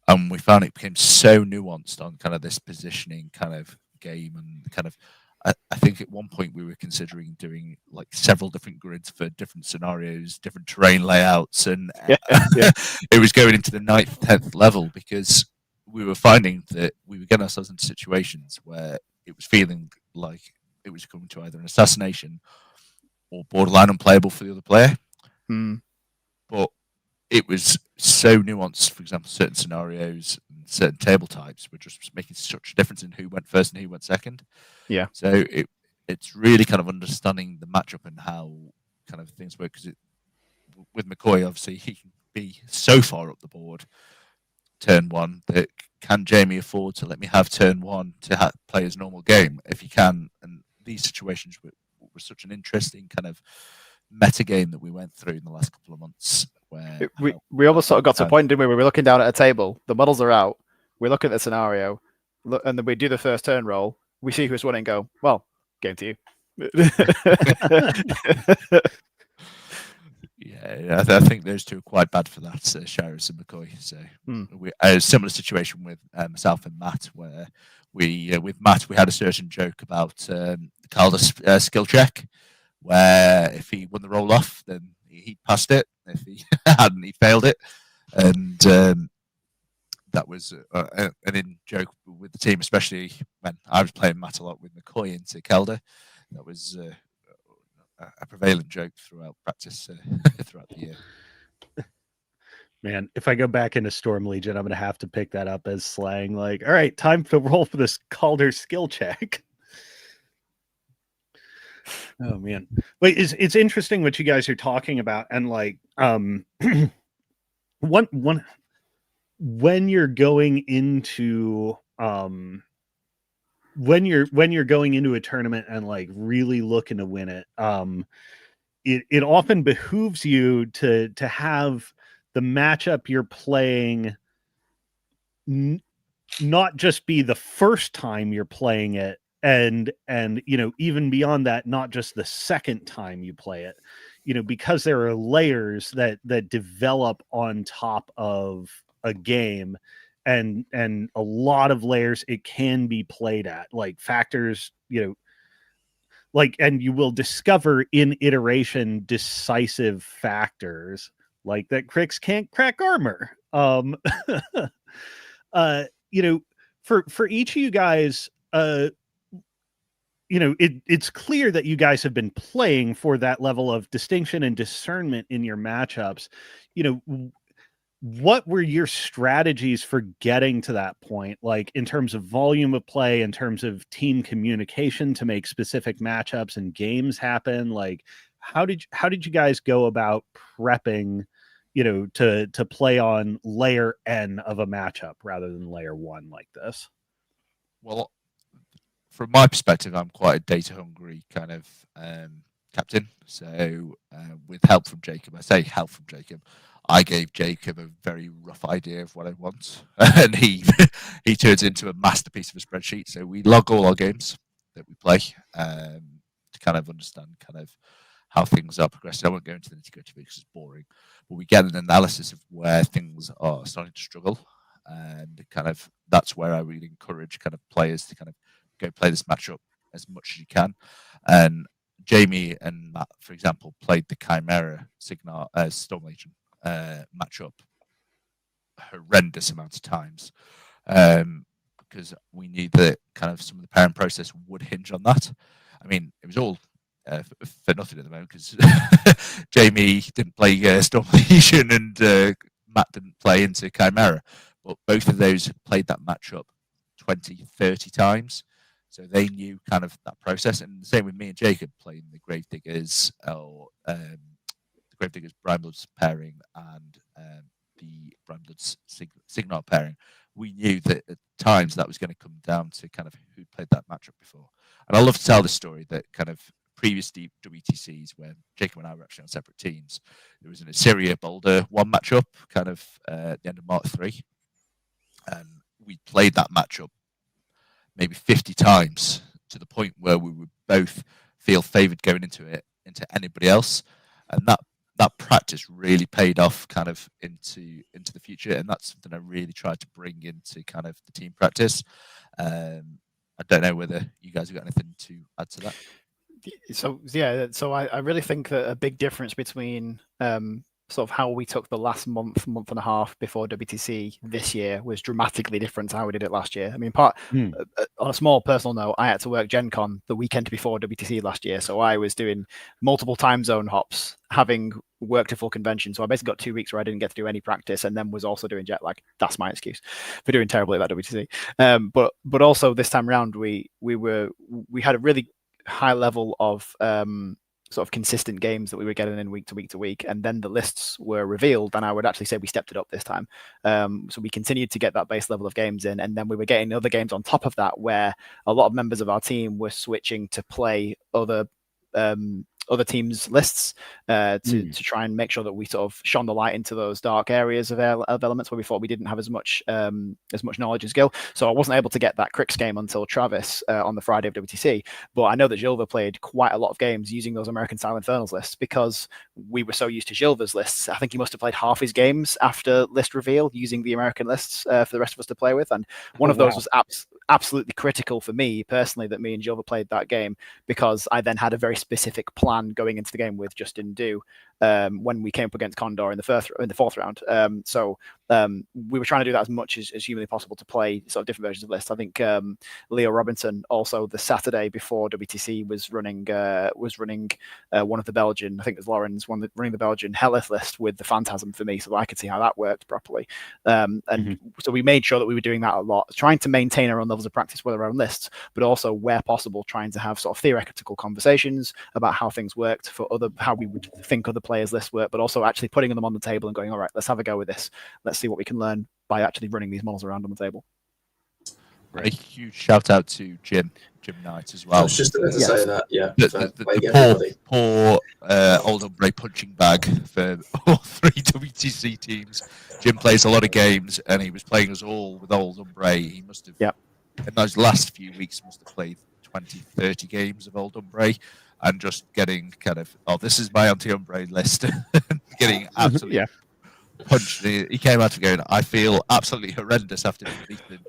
and we found it became so nuanced on kind of this positioning kind of game, and kind of I think at one point we were considering doing like several different grids for different scenarios, different terrain layouts, and it was going into the 9th, 10th level, because we were finding that we were getting ourselves into situations where it was feeling like it was coming to either an assassination or borderline unplayable for the other player. But it was so nuanced. For example, certain scenarios and certain table types were just making such a difference in who went first and who went second. Yeah. So it's really kind of understanding the matchup and how kind of things work. Because with McCoy, obviously, he can be so far up the board turn 1 that can Jamie afford to let me have turn 1 to play his normal game if he can? And these situations were such an interesting kind of meta game that we went through in the last couple of months, where we almost sort of got to a point, didn't we, where we're looking down at a table, the models are out, we look at the scenario, and then we do the first turn roll, we see who's winning and go, well, game to you. Yeah, I think those two are quite bad for that, Shirus and McCoy. So a similar situation with myself and Matt, where with Matt we had a certain joke about Calder's skill check, where if he won the roll off, then he passed it. If he hadn't, he failed it. And that was an in joke with the team, especially when I was playing Matt a lot with McCoy into Kelder. That was a prevalent joke throughout practice throughout the year. Man, if I go back into Storm Legion, I'm going to have to pick that up as slang. Like, all right, time to roll for this Calder skill check. Oh man, wait, it's interesting what you guys are talking about, and like, one when you're going into when you're going into a tournament and like really looking to win it, it often behooves you to have the matchup you're playing not just be the first time you're playing it, and even beyond that, not just the second time you play it, because there are layers that develop on top of a game, and a lot of layers it can be played at, like factors, like, and you will discover in iteration decisive factors like that Crix can't crack armor. For each of you guys, it's clear that you guys have been playing for that level of distinction and discernment in your matchups. What were your strategies for getting to that point, like in terms of volume of play, in terms of team communication to make specific matchups and games happen? Like, how did you guys go about prepping, to play on layer N of a matchup rather than layer 1 like this? Well, from my perspective, I'm quite a data hungry kind of captain. So with help from Jacob, I say help from Jacob, I gave Jacob a very rough idea of what I want, and he turns into a masterpiece of a spreadsheet. So we log all our games that we play to kind of understand kind of how things are progressing. I won't go into the nitty-gritty because it's boring, but we get an analysis of where things are starting to struggle, and kind of that's where I really encourage kind of players to kind of go play this matchup as much as you can. And Jamie and Matt, for example, played the Chimera Storm Legion matchup horrendous amounts of times, because we knew that kind of some of the pairing process would hinge on that. I mean, it was all for nothing at the moment because Jamie didn't play Storm Legion and Matt didn't play into Chimera, but both of those had played that matchup 20, 30 times. So they knew kind of that process. And the same with me and Jacob playing the Gravediggers, or the Gravediggers Brinebloods pairing and the Brinebloods Signar pairing. We knew that at times that was going to come down to kind of who played that matchup before. And I love to tell the story that kind of previous WTCs, when Jacob and I were actually on separate teams, there was an Assyria Boulder 1 matchup kind of at the end of Mark 3. And we played that matchup maybe 50 times to the point where we would both feel favoured going into anybody else, and that practice really paid off kind of into the future, and that's something I really tried to bring into kind of the team practice. I don't know whether you guys have got anything to add to that. So I really think that a big difference between sort of how we took the last month and a half before WTC this year was dramatically different to how we did it last year. I mean, on a small personal note, I had to work Gen Con the weekend before WTC last year. So I was doing multiple time zone hops, having worked a full convention. So I basically got 2 weeks where I didn't get to do any practice, and then was also doing jet lag. That's my excuse for doing terribly at that WTC. But also this time around, we had a really high level of sort of consistent games that we were getting in week to week to week, and then the lists were revealed, and I would actually say we stepped it up this time. So we continued to get that base level of games in, and then we were getting other games on top of that, where a lot of members of our team were switching to play other teams' lists to try and make sure that we sort of shone the light into those dark areas of elements where we thought we didn't have as much knowledge and skill. So I wasn't able to get that Crix game until Travis on the Friday of WTC. But I know that Gilva played quite a lot of games using those American Style Infernals lists because we were so used to Gilva's lists. I think he must have played half his games after list reveal using the American lists for the rest of us to play with. And one of those was absolutely critical for me personally, that me and Gilva played that game, because I then had a very specific plan going into the game with Justin Do when we came up against Condor in the fourth round. So we were trying to do that as much as humanly possible to play sort of different versions of lists. I think Leo Robinson also the Saturday before WTC was running one of the Belgian, I think it was Lauren's running the Belgian Helith list with the Phantasm for me, so that I could see how that worked properly. So we made sure that we were doing that a lot, trying to maintain our own levels of practice with our own lists, but also where possible trying to have sort of theoretical conversations about how things worked for how we would think other players' lists work, but also actually putting them on the table and going, all right, let's have a go with this. Let's see what we can learn by actually running these models around on the table. A huge shout out to Jim Knight as well. I was just about to say that, yeah. The poor Old Umbre punching bag for all 3 WTC teams. Jim plays a lot of games, and he was playing us all with Old Umbre. He must have, in those last few weeks, must have played 20, 30 games of Old Umbre, and just getting kind of, this is my anti-Umbre list, getting absolutely punched. He came out of going, I feel absolutely horrendous after being beaten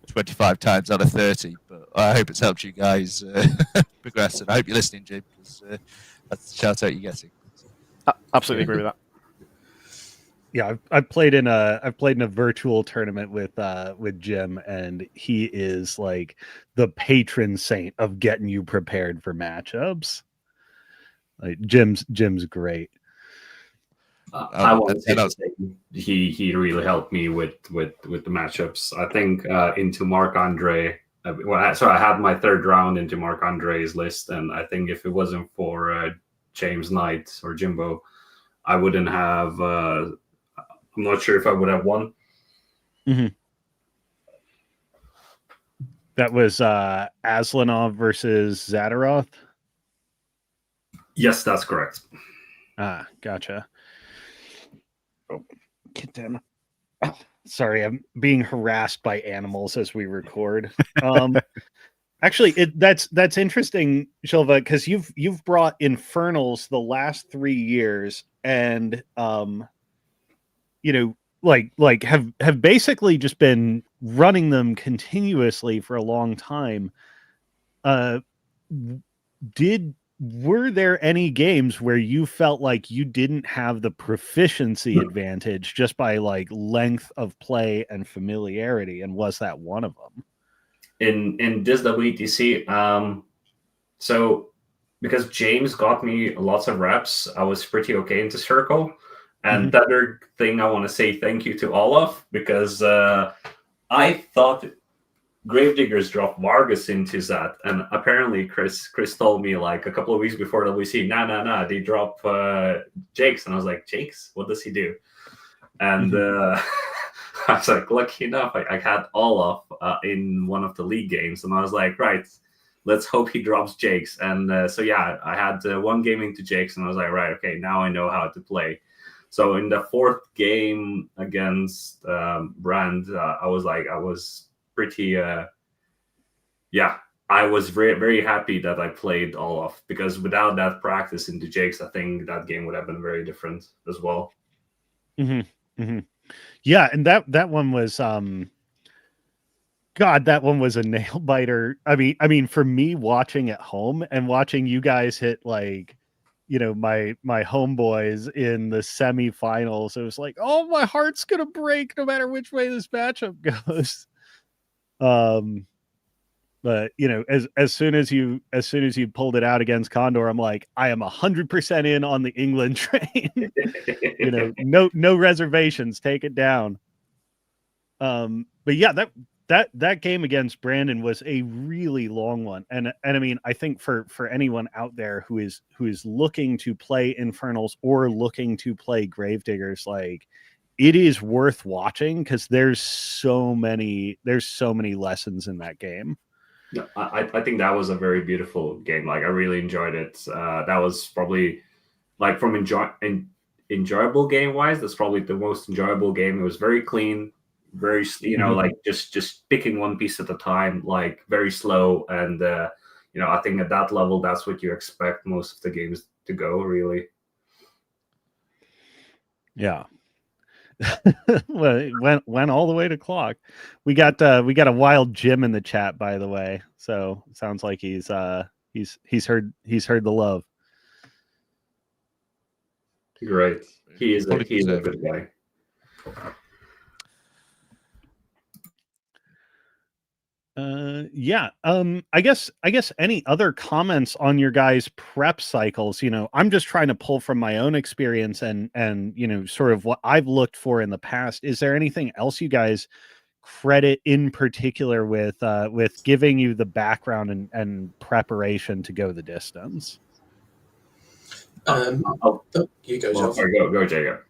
25 times out of 30, but I hope it's helped you guys progress, and I hope you're listening, Jim, because that's the shout out you're getting. Absolutely agree with that. Yeah, I've played in a virtual tournament with Jim, and he is like the patron saint of getting you prepared for matchups. Like Jim's great. I want to say he really helped me with the matchups. I think into Marc Andre. So I had my third round into Marc Andre's list, and I think if it wasn't for James Knight or Jimbo, I wouldn't have. I'm not sure if I would have won. Mm-hmm. That was Aslanov versus Zadaroth? Yes, that's correct. Ah, gotcha. Oh, get down. Sorry, I'm being harassed by animals as we record. Actually, that's interesting, Shilva, because you've brought Infernals the last 3 years, and like have basically just been running them continuously for a long time. Were there any games where you felt like you didn't have the proficiency advantage just by like length of play and familiarity, and was that one of them? In this WTC, so because James got me lots of reps, I was pretty okay into Circle. And the other thing I want to say thank you to Olaf, because I thought Gravediggers dropped Vargas into that, and apparently Chris told me like a couple of weeks before WC, nah, they drop Jakes, and I was like, Jakes, what does he do? And I was like, lucky enough, I had Olaf in one of the league games, and I was like, right, let's hope he drops Jakes. And so yeah, I had one game into Jakes, and I was like, right, okay, now I know how to play. So in the 4th game against Brand, I was pretty, I was very, very happy that I played Olaf, because without that practice into Jakes, I think that game would have been very different as well. Yeah, and that one was God, that one was a nail biter. I mean, for me watching at home and watching you guys hit like, my homeboys in the semifinals, it was like, oh, my heart's gonna break no matter which way this matchup goes. But as soon as you pulled it out against Condor, I'm like, I am 100% in on the England train. No reservations, take it down. But yeah, that game against Brandon was a really long one, and I mean, I think for anyone out there who is looking to play Infernals or looking to play Gravediggers, like, it is worth watching, because there's so many lessons in that game. No, I think that was a very beautiful game. Like, I really enjoyed it. That was probably, like, from enjoyable game wise, that's probably the most enjoyable game. It was very clean, very like just picking one piece at a time, like very slow. And I think at that level, that's what you expect most of the games to go, really. Yeah. Well, it went all the way to clock. We got a wild Jim in the chat, by the way. So it sounds like he's heard the love. Great. He is a good guy. Yeah. I guess any other comments on your guys' prep cycles? I'm just trying to pull from my own experience and sort of what I've looked for in the past. Is there anything else you guys credit in particular with giving you the background and preparation to go the distance? You go, Well, Joe. sorry, go, Jacob.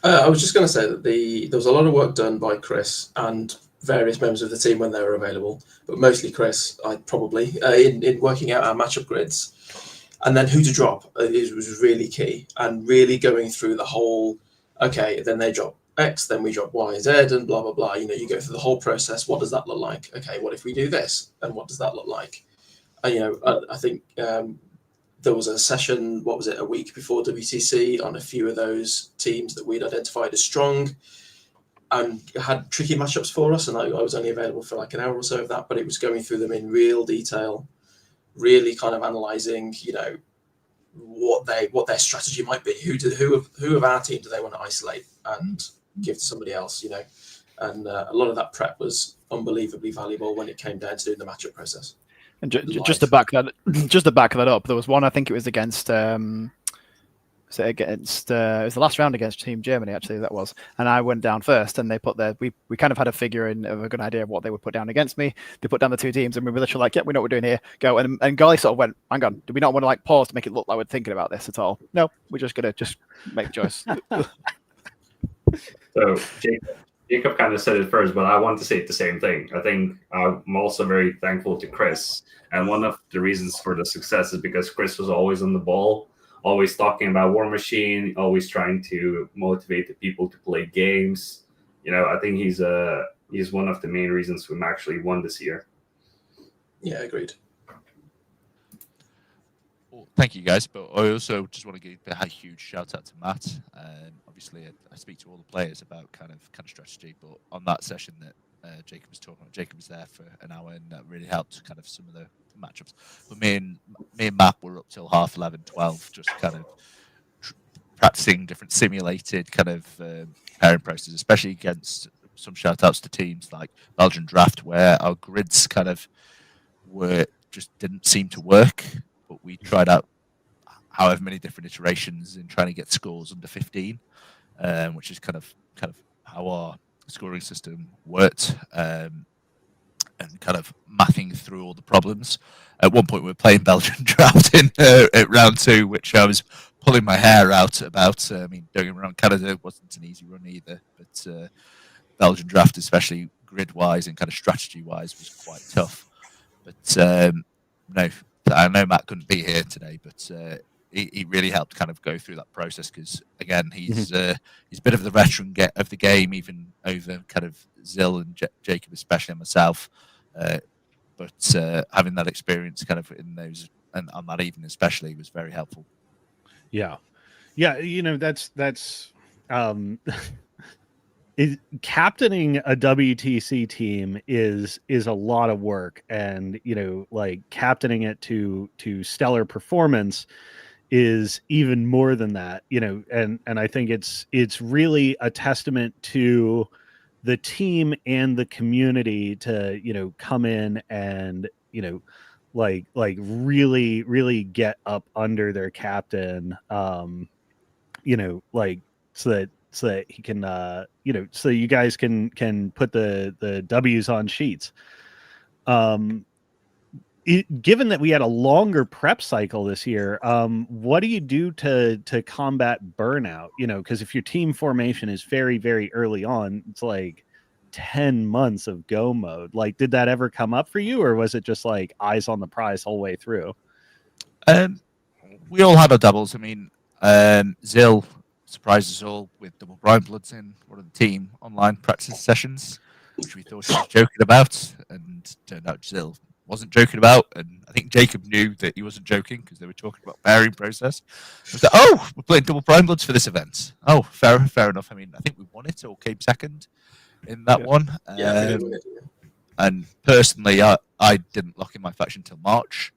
I was just going to say that there was a lot of work done by Chris and various members of the team when they were available, but mostly Chris, in working out our matchup grids, and then who to drop was really key, and really going through the whole. Okay, then they drop X, then we drop Y, Z, and blah blah blah. You go through the whole process. What does that look like? Okay, what if we do this, and what does that look like? And I think. There was a session, what was it, a week before WTC on a few of those teams that we'd identified as strong and had tricky matchups for us. And I was only available for like an hour or so of that, but it was going through them in real detail, really kind of analysing, what their strategy might be. Who of our team do they want to isolate and give to somebody else, And a lot of that prep was unbelievably valuable when it came down to doing the matchup process. And just to back that up, there was one, I think it was against it was the last round against Team Germany, actually, that was, and I went down first, and they put we kind of had a figure in of a good idea of what they would put down against me. They put down the two teams, and we were literally like, yeah, we know what we're doing here, go. And Golly sort of went, hang on, do we not want to pause to make it look like we're thinking about this at all? No, we're just gonna make the choice. So Jacob kind of said it first, but I want to say the same thing. I think I'm also very thankful to Chris. And one of the reasons for the success is because Chris was always on the ball, always talking about War Machine, always trying to motivate the people to play games. I think he's one of the main reasons we actually won this year. Yeah, agreed. Well, thank you, guys. But I also just want to give a huge shout out to Matt. Obviously, I speak to all the players about kind of strategy, but on that session that Jacob was talking about, Jacob was there for an hour, and that really helped kind of some of the matchups. But me and Matt were up till 11:30, 12, just kind of practicing different simulated kind of pairing processes, especially against some shout outs to teams like Belgian Draft, where our grids kind of didn't seem to work, but we tried out however many different iterations in trying to get scores under 15, which is kind of how our scoring system worked, and kind of mathing through all the problems. At one point, we were playing Belgian Draft in at round 2, which I was pulling my hair out about. I mean, don't get me wrong, Canada wasn't an easy run either, but Belgian Draft, especially grid-wise and kind of strategy-wise, was quite tough. But no, I know Matt couldn't be here today, but he really helped kind of go through that process because, again, he's a bit of the veteran of the game, even over kind of Zil and Jacob, especially, and myself. But having that experience kind of in those and on that evening especially was very helpful. Yeah, that's captaining a WTC team is a lot of work, and captaining it to stellar performance is even more than that, and I think it's really a testament to the team and the community to come in and really get up under their captain, so that he can so you guys can put the W's on sheets. Given that we had a longer prep cycle this year, what do you do to combat burnout? Because if your team formation is very, very early on, it's like 10 months of go mode. Did that ever come up for you, or was it just eyes on the prize whole way through? We all had our doubles. I mean, Zil surprised us all with double Brian Bloods in one of the team online practice sessions, which we thought he was joking about, and turned out Zil wasn't joking about, and I think Jacob knew that he wasn't joking because they were talking about pairing process. It was like, oh, we're playing double Prime Bloods for this event. Oh, fair enough. I mean, I think we won it or came second in that one. And personally, I didn't lock in my faction until March.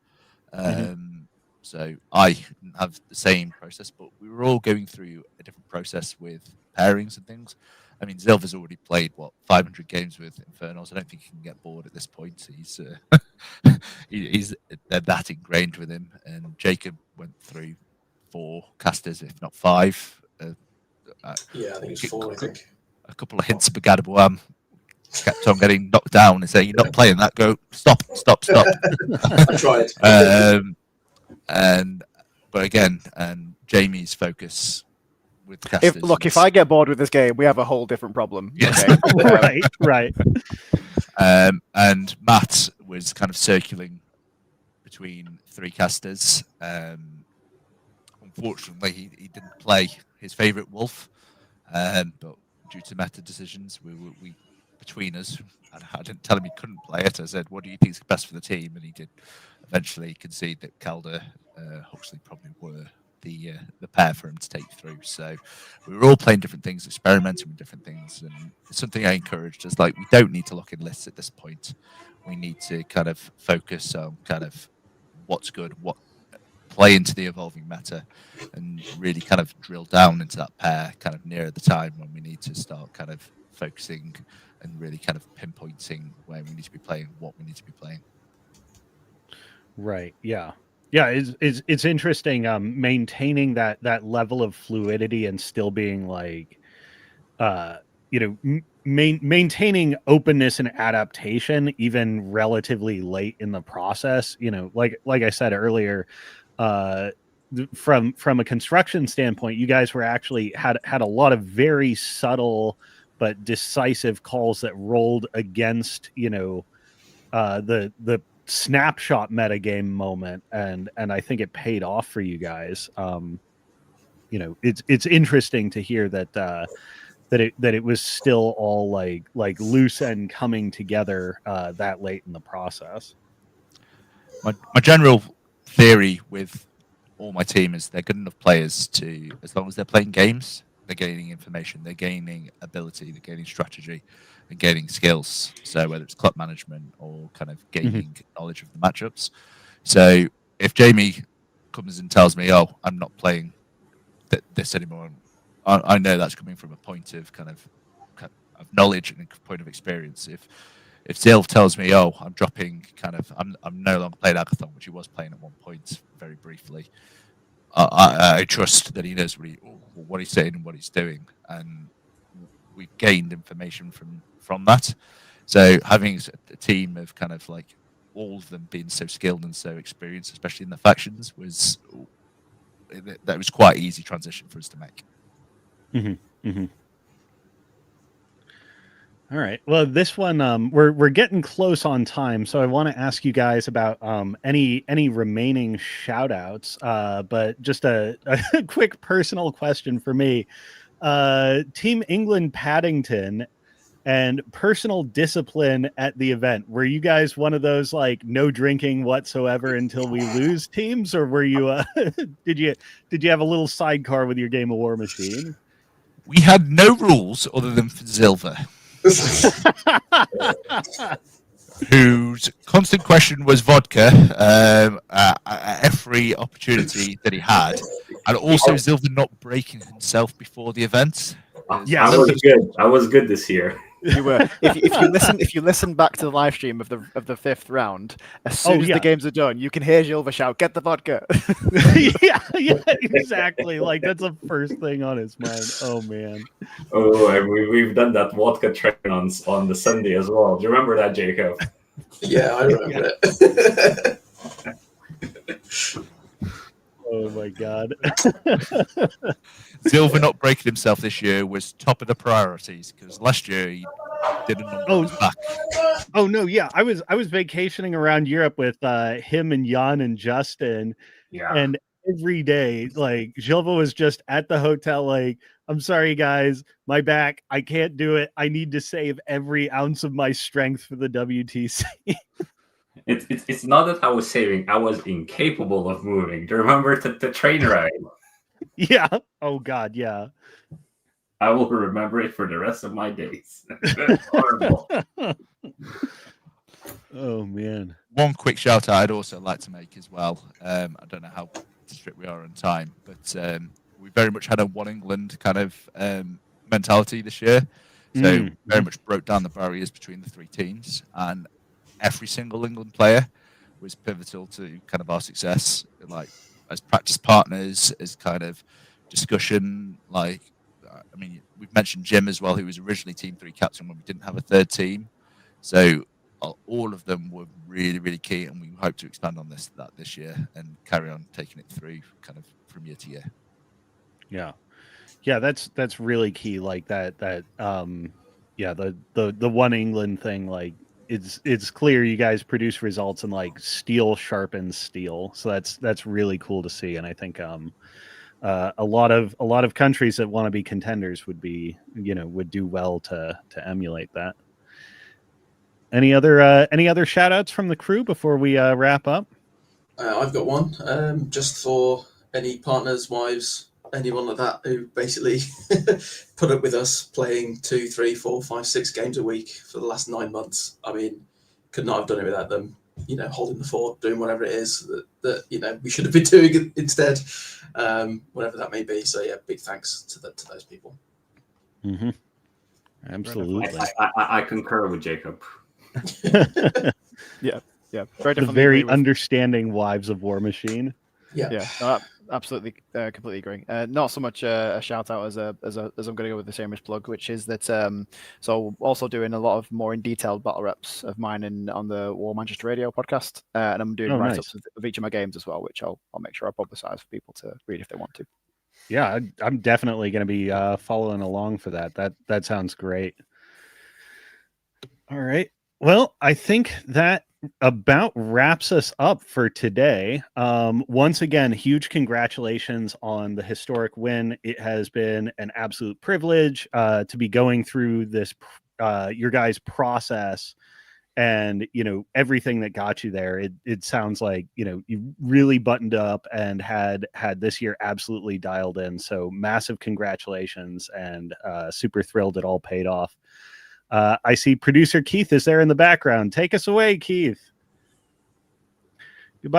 So I didn't have the same process, but we were all going through a different process with pairings and things. I mean, Zilva's already played 500 games with Infernals. I don't think he can get bored at this point. He's they're that ingrained with him. And Jacob went through 4 casters, if not 5. Yeah, I think it's 4. I think a couple of hints of Bagadabuam kept on getting knocked down and saying, "You're not playing that. Go stop." I tried. But again, Jamie's focus with casters. If I get bored with this game, we have a whole different problem. Yes. Okay? right. And Matt was kind of circulating between 3 casters. Unfortunately, he didn't play his favourite wolf, but due to meta decisions, we between us, I didn't tell him he couldn't play it. I said, "What do you think is best for the team?" And he did eventually concede that Calder, Huxley probably were the pair for him to take through. So we were all playing different things, experimenting with different things, and it's something I encouraged. Is like, we don't need to look in lists at this point. We need to kind of focus on kind of what's good, what play into the evolving meta, and really kind of drill down into that pair kind of nearer the time when we need to start kind of focusing and really kind of pinpointing where we need to be playing, what we need to be playing. Right. Yeah. Yeah. It's interesting. Maintaining that level of fluidity and still being like, maintaining openness and adaptation, even relatively late in the process. Like I said earlier, from a construction standpoint, you guys were actually had a lot of very subtle but decisive calls that rolled against, the snapshot metagame moment, and I think it paid off for you guys. It's interesting to hear that it was still all like loose and coming together that late in the process. My general theory with all my team is they're good enough players to, as long as they're playing games, they're gaining information, they're gaining ability, they're gaining strategy, and gaining skills. So whether it's club management or kind of gaining knowledge of the matchups. So if Jamie comes and tells me, "Oh, I'm not playing this anymore," I know that's coming from a point of kind of knowledge and a point of experience. If Zilv tells me, "Oh, I'm dropping," I'm no longer playing Agathon, which he was playing at one point very briefly. I trust that he knows what he's saying and what he's doing, and we've gained information from that. So having a team of kind of like all of them being so skilled and so experienced, especially in the factions, was quite an easy transition for us to make. Mm-hmm. Mm-hmm. All right. Well, this one, we're getting close on time, so I want to ask you guys about any remaining shout outs. But just a quick personal question for me. Team England Paddington and personal discipline at the event. Were you guys one of those like no drinking whatsoever until we lose teams, or were you did you have a little sidecar with your game of War Machine? We had no rules other than for Zilver, whose constant question was vodka at every opportunity that he had, and also Zilver not breaking himself before the event. Yeah, I was good this year. You were. If you listen back to the live stream of the 5th round, as soon as the games are done, you can hear Zilver shout, "Get the vodka!" yeah, exactly. Like that's the first thing on his mind. Oh man. Oh, and we've done that vodka train on the Sunday as well. Do you remember that, Jacob? Yeah, I remember it. Oh my god. Zilver not breaking himself this year was top of the priorities, because last year he didn't know his back. Oh no, yeah. I was vacationing around Europe with him and Jan and Justin. Yeah. And every day, like Zilver was just at the hotel, like, "I'm sorry guys, my back, I can't do it. I need to save every ounce of my strength for the WTC." It's not that I was saving, I was incapable of moving. Do you remember the train ride? Yeah. Oh god, yeah. I will remember it for the rest of my days. Horrible. Oh man. One quick shout out I'd also like to make as well. I don't know how strict we are on time, but we very much had a One England kind of mentality this year. So very much broke down the barriers between the three teams, and every single England player was pivotal to kind of our success, like as practice partners, as kind of discussion. Like, I mean, we've mentioned Jim as well, who was originally Team 3 captain when we didn't have a third team. So all of them were really, really key, and we hope to expand on this year and carry on taking it through kind of from year to year. Yeah, that's really key. Like the One England thing, like it's clear you guys produce results, and like steel sharpens steel. So that's really cool to see. And I think a lot of countries that want to be contenders would do well to emulate that. Any other shout outs from the crew before we wrap up? I've got one, just for any partners, wives, anyone like that who basically put up with us playing 2, 3, 4, 5, 6 games a week for the last 9 months. I mean, could not have done it without them, holding the fort, doing whatever it is that we should have been doing instead, whatever that may be. So yeah, big thanks to those people. Mm-hmm. Absolutely. I concur with Jacob. Yeah, The very understanding wives of War Machine. Yeah, no, absolutely, completely agreeing. Not so much a shout out as I'm going to go with the shameless plug, which is that so also doing a lot of more in detailed battle reps of mine on the War Manchester Radio podcast, and I'm doing write-ups of each of my games as well, which I'll make sure I publicize for people to read if they want to. Yeah, I'm definitely going to be following along for that. That sounds great. All right. Well, I think that about wraps us up for today. Once again, huge congratulations on the historic win. It has been an absolute privilege to be going through this, your guys' process, and everything that got you there. It sounds like you really buttoned up and had this year absolutely dialed in. So massive congratulations, and super thrilled it all paid off. I see producer Keith is there in the background. Take us away, Keith.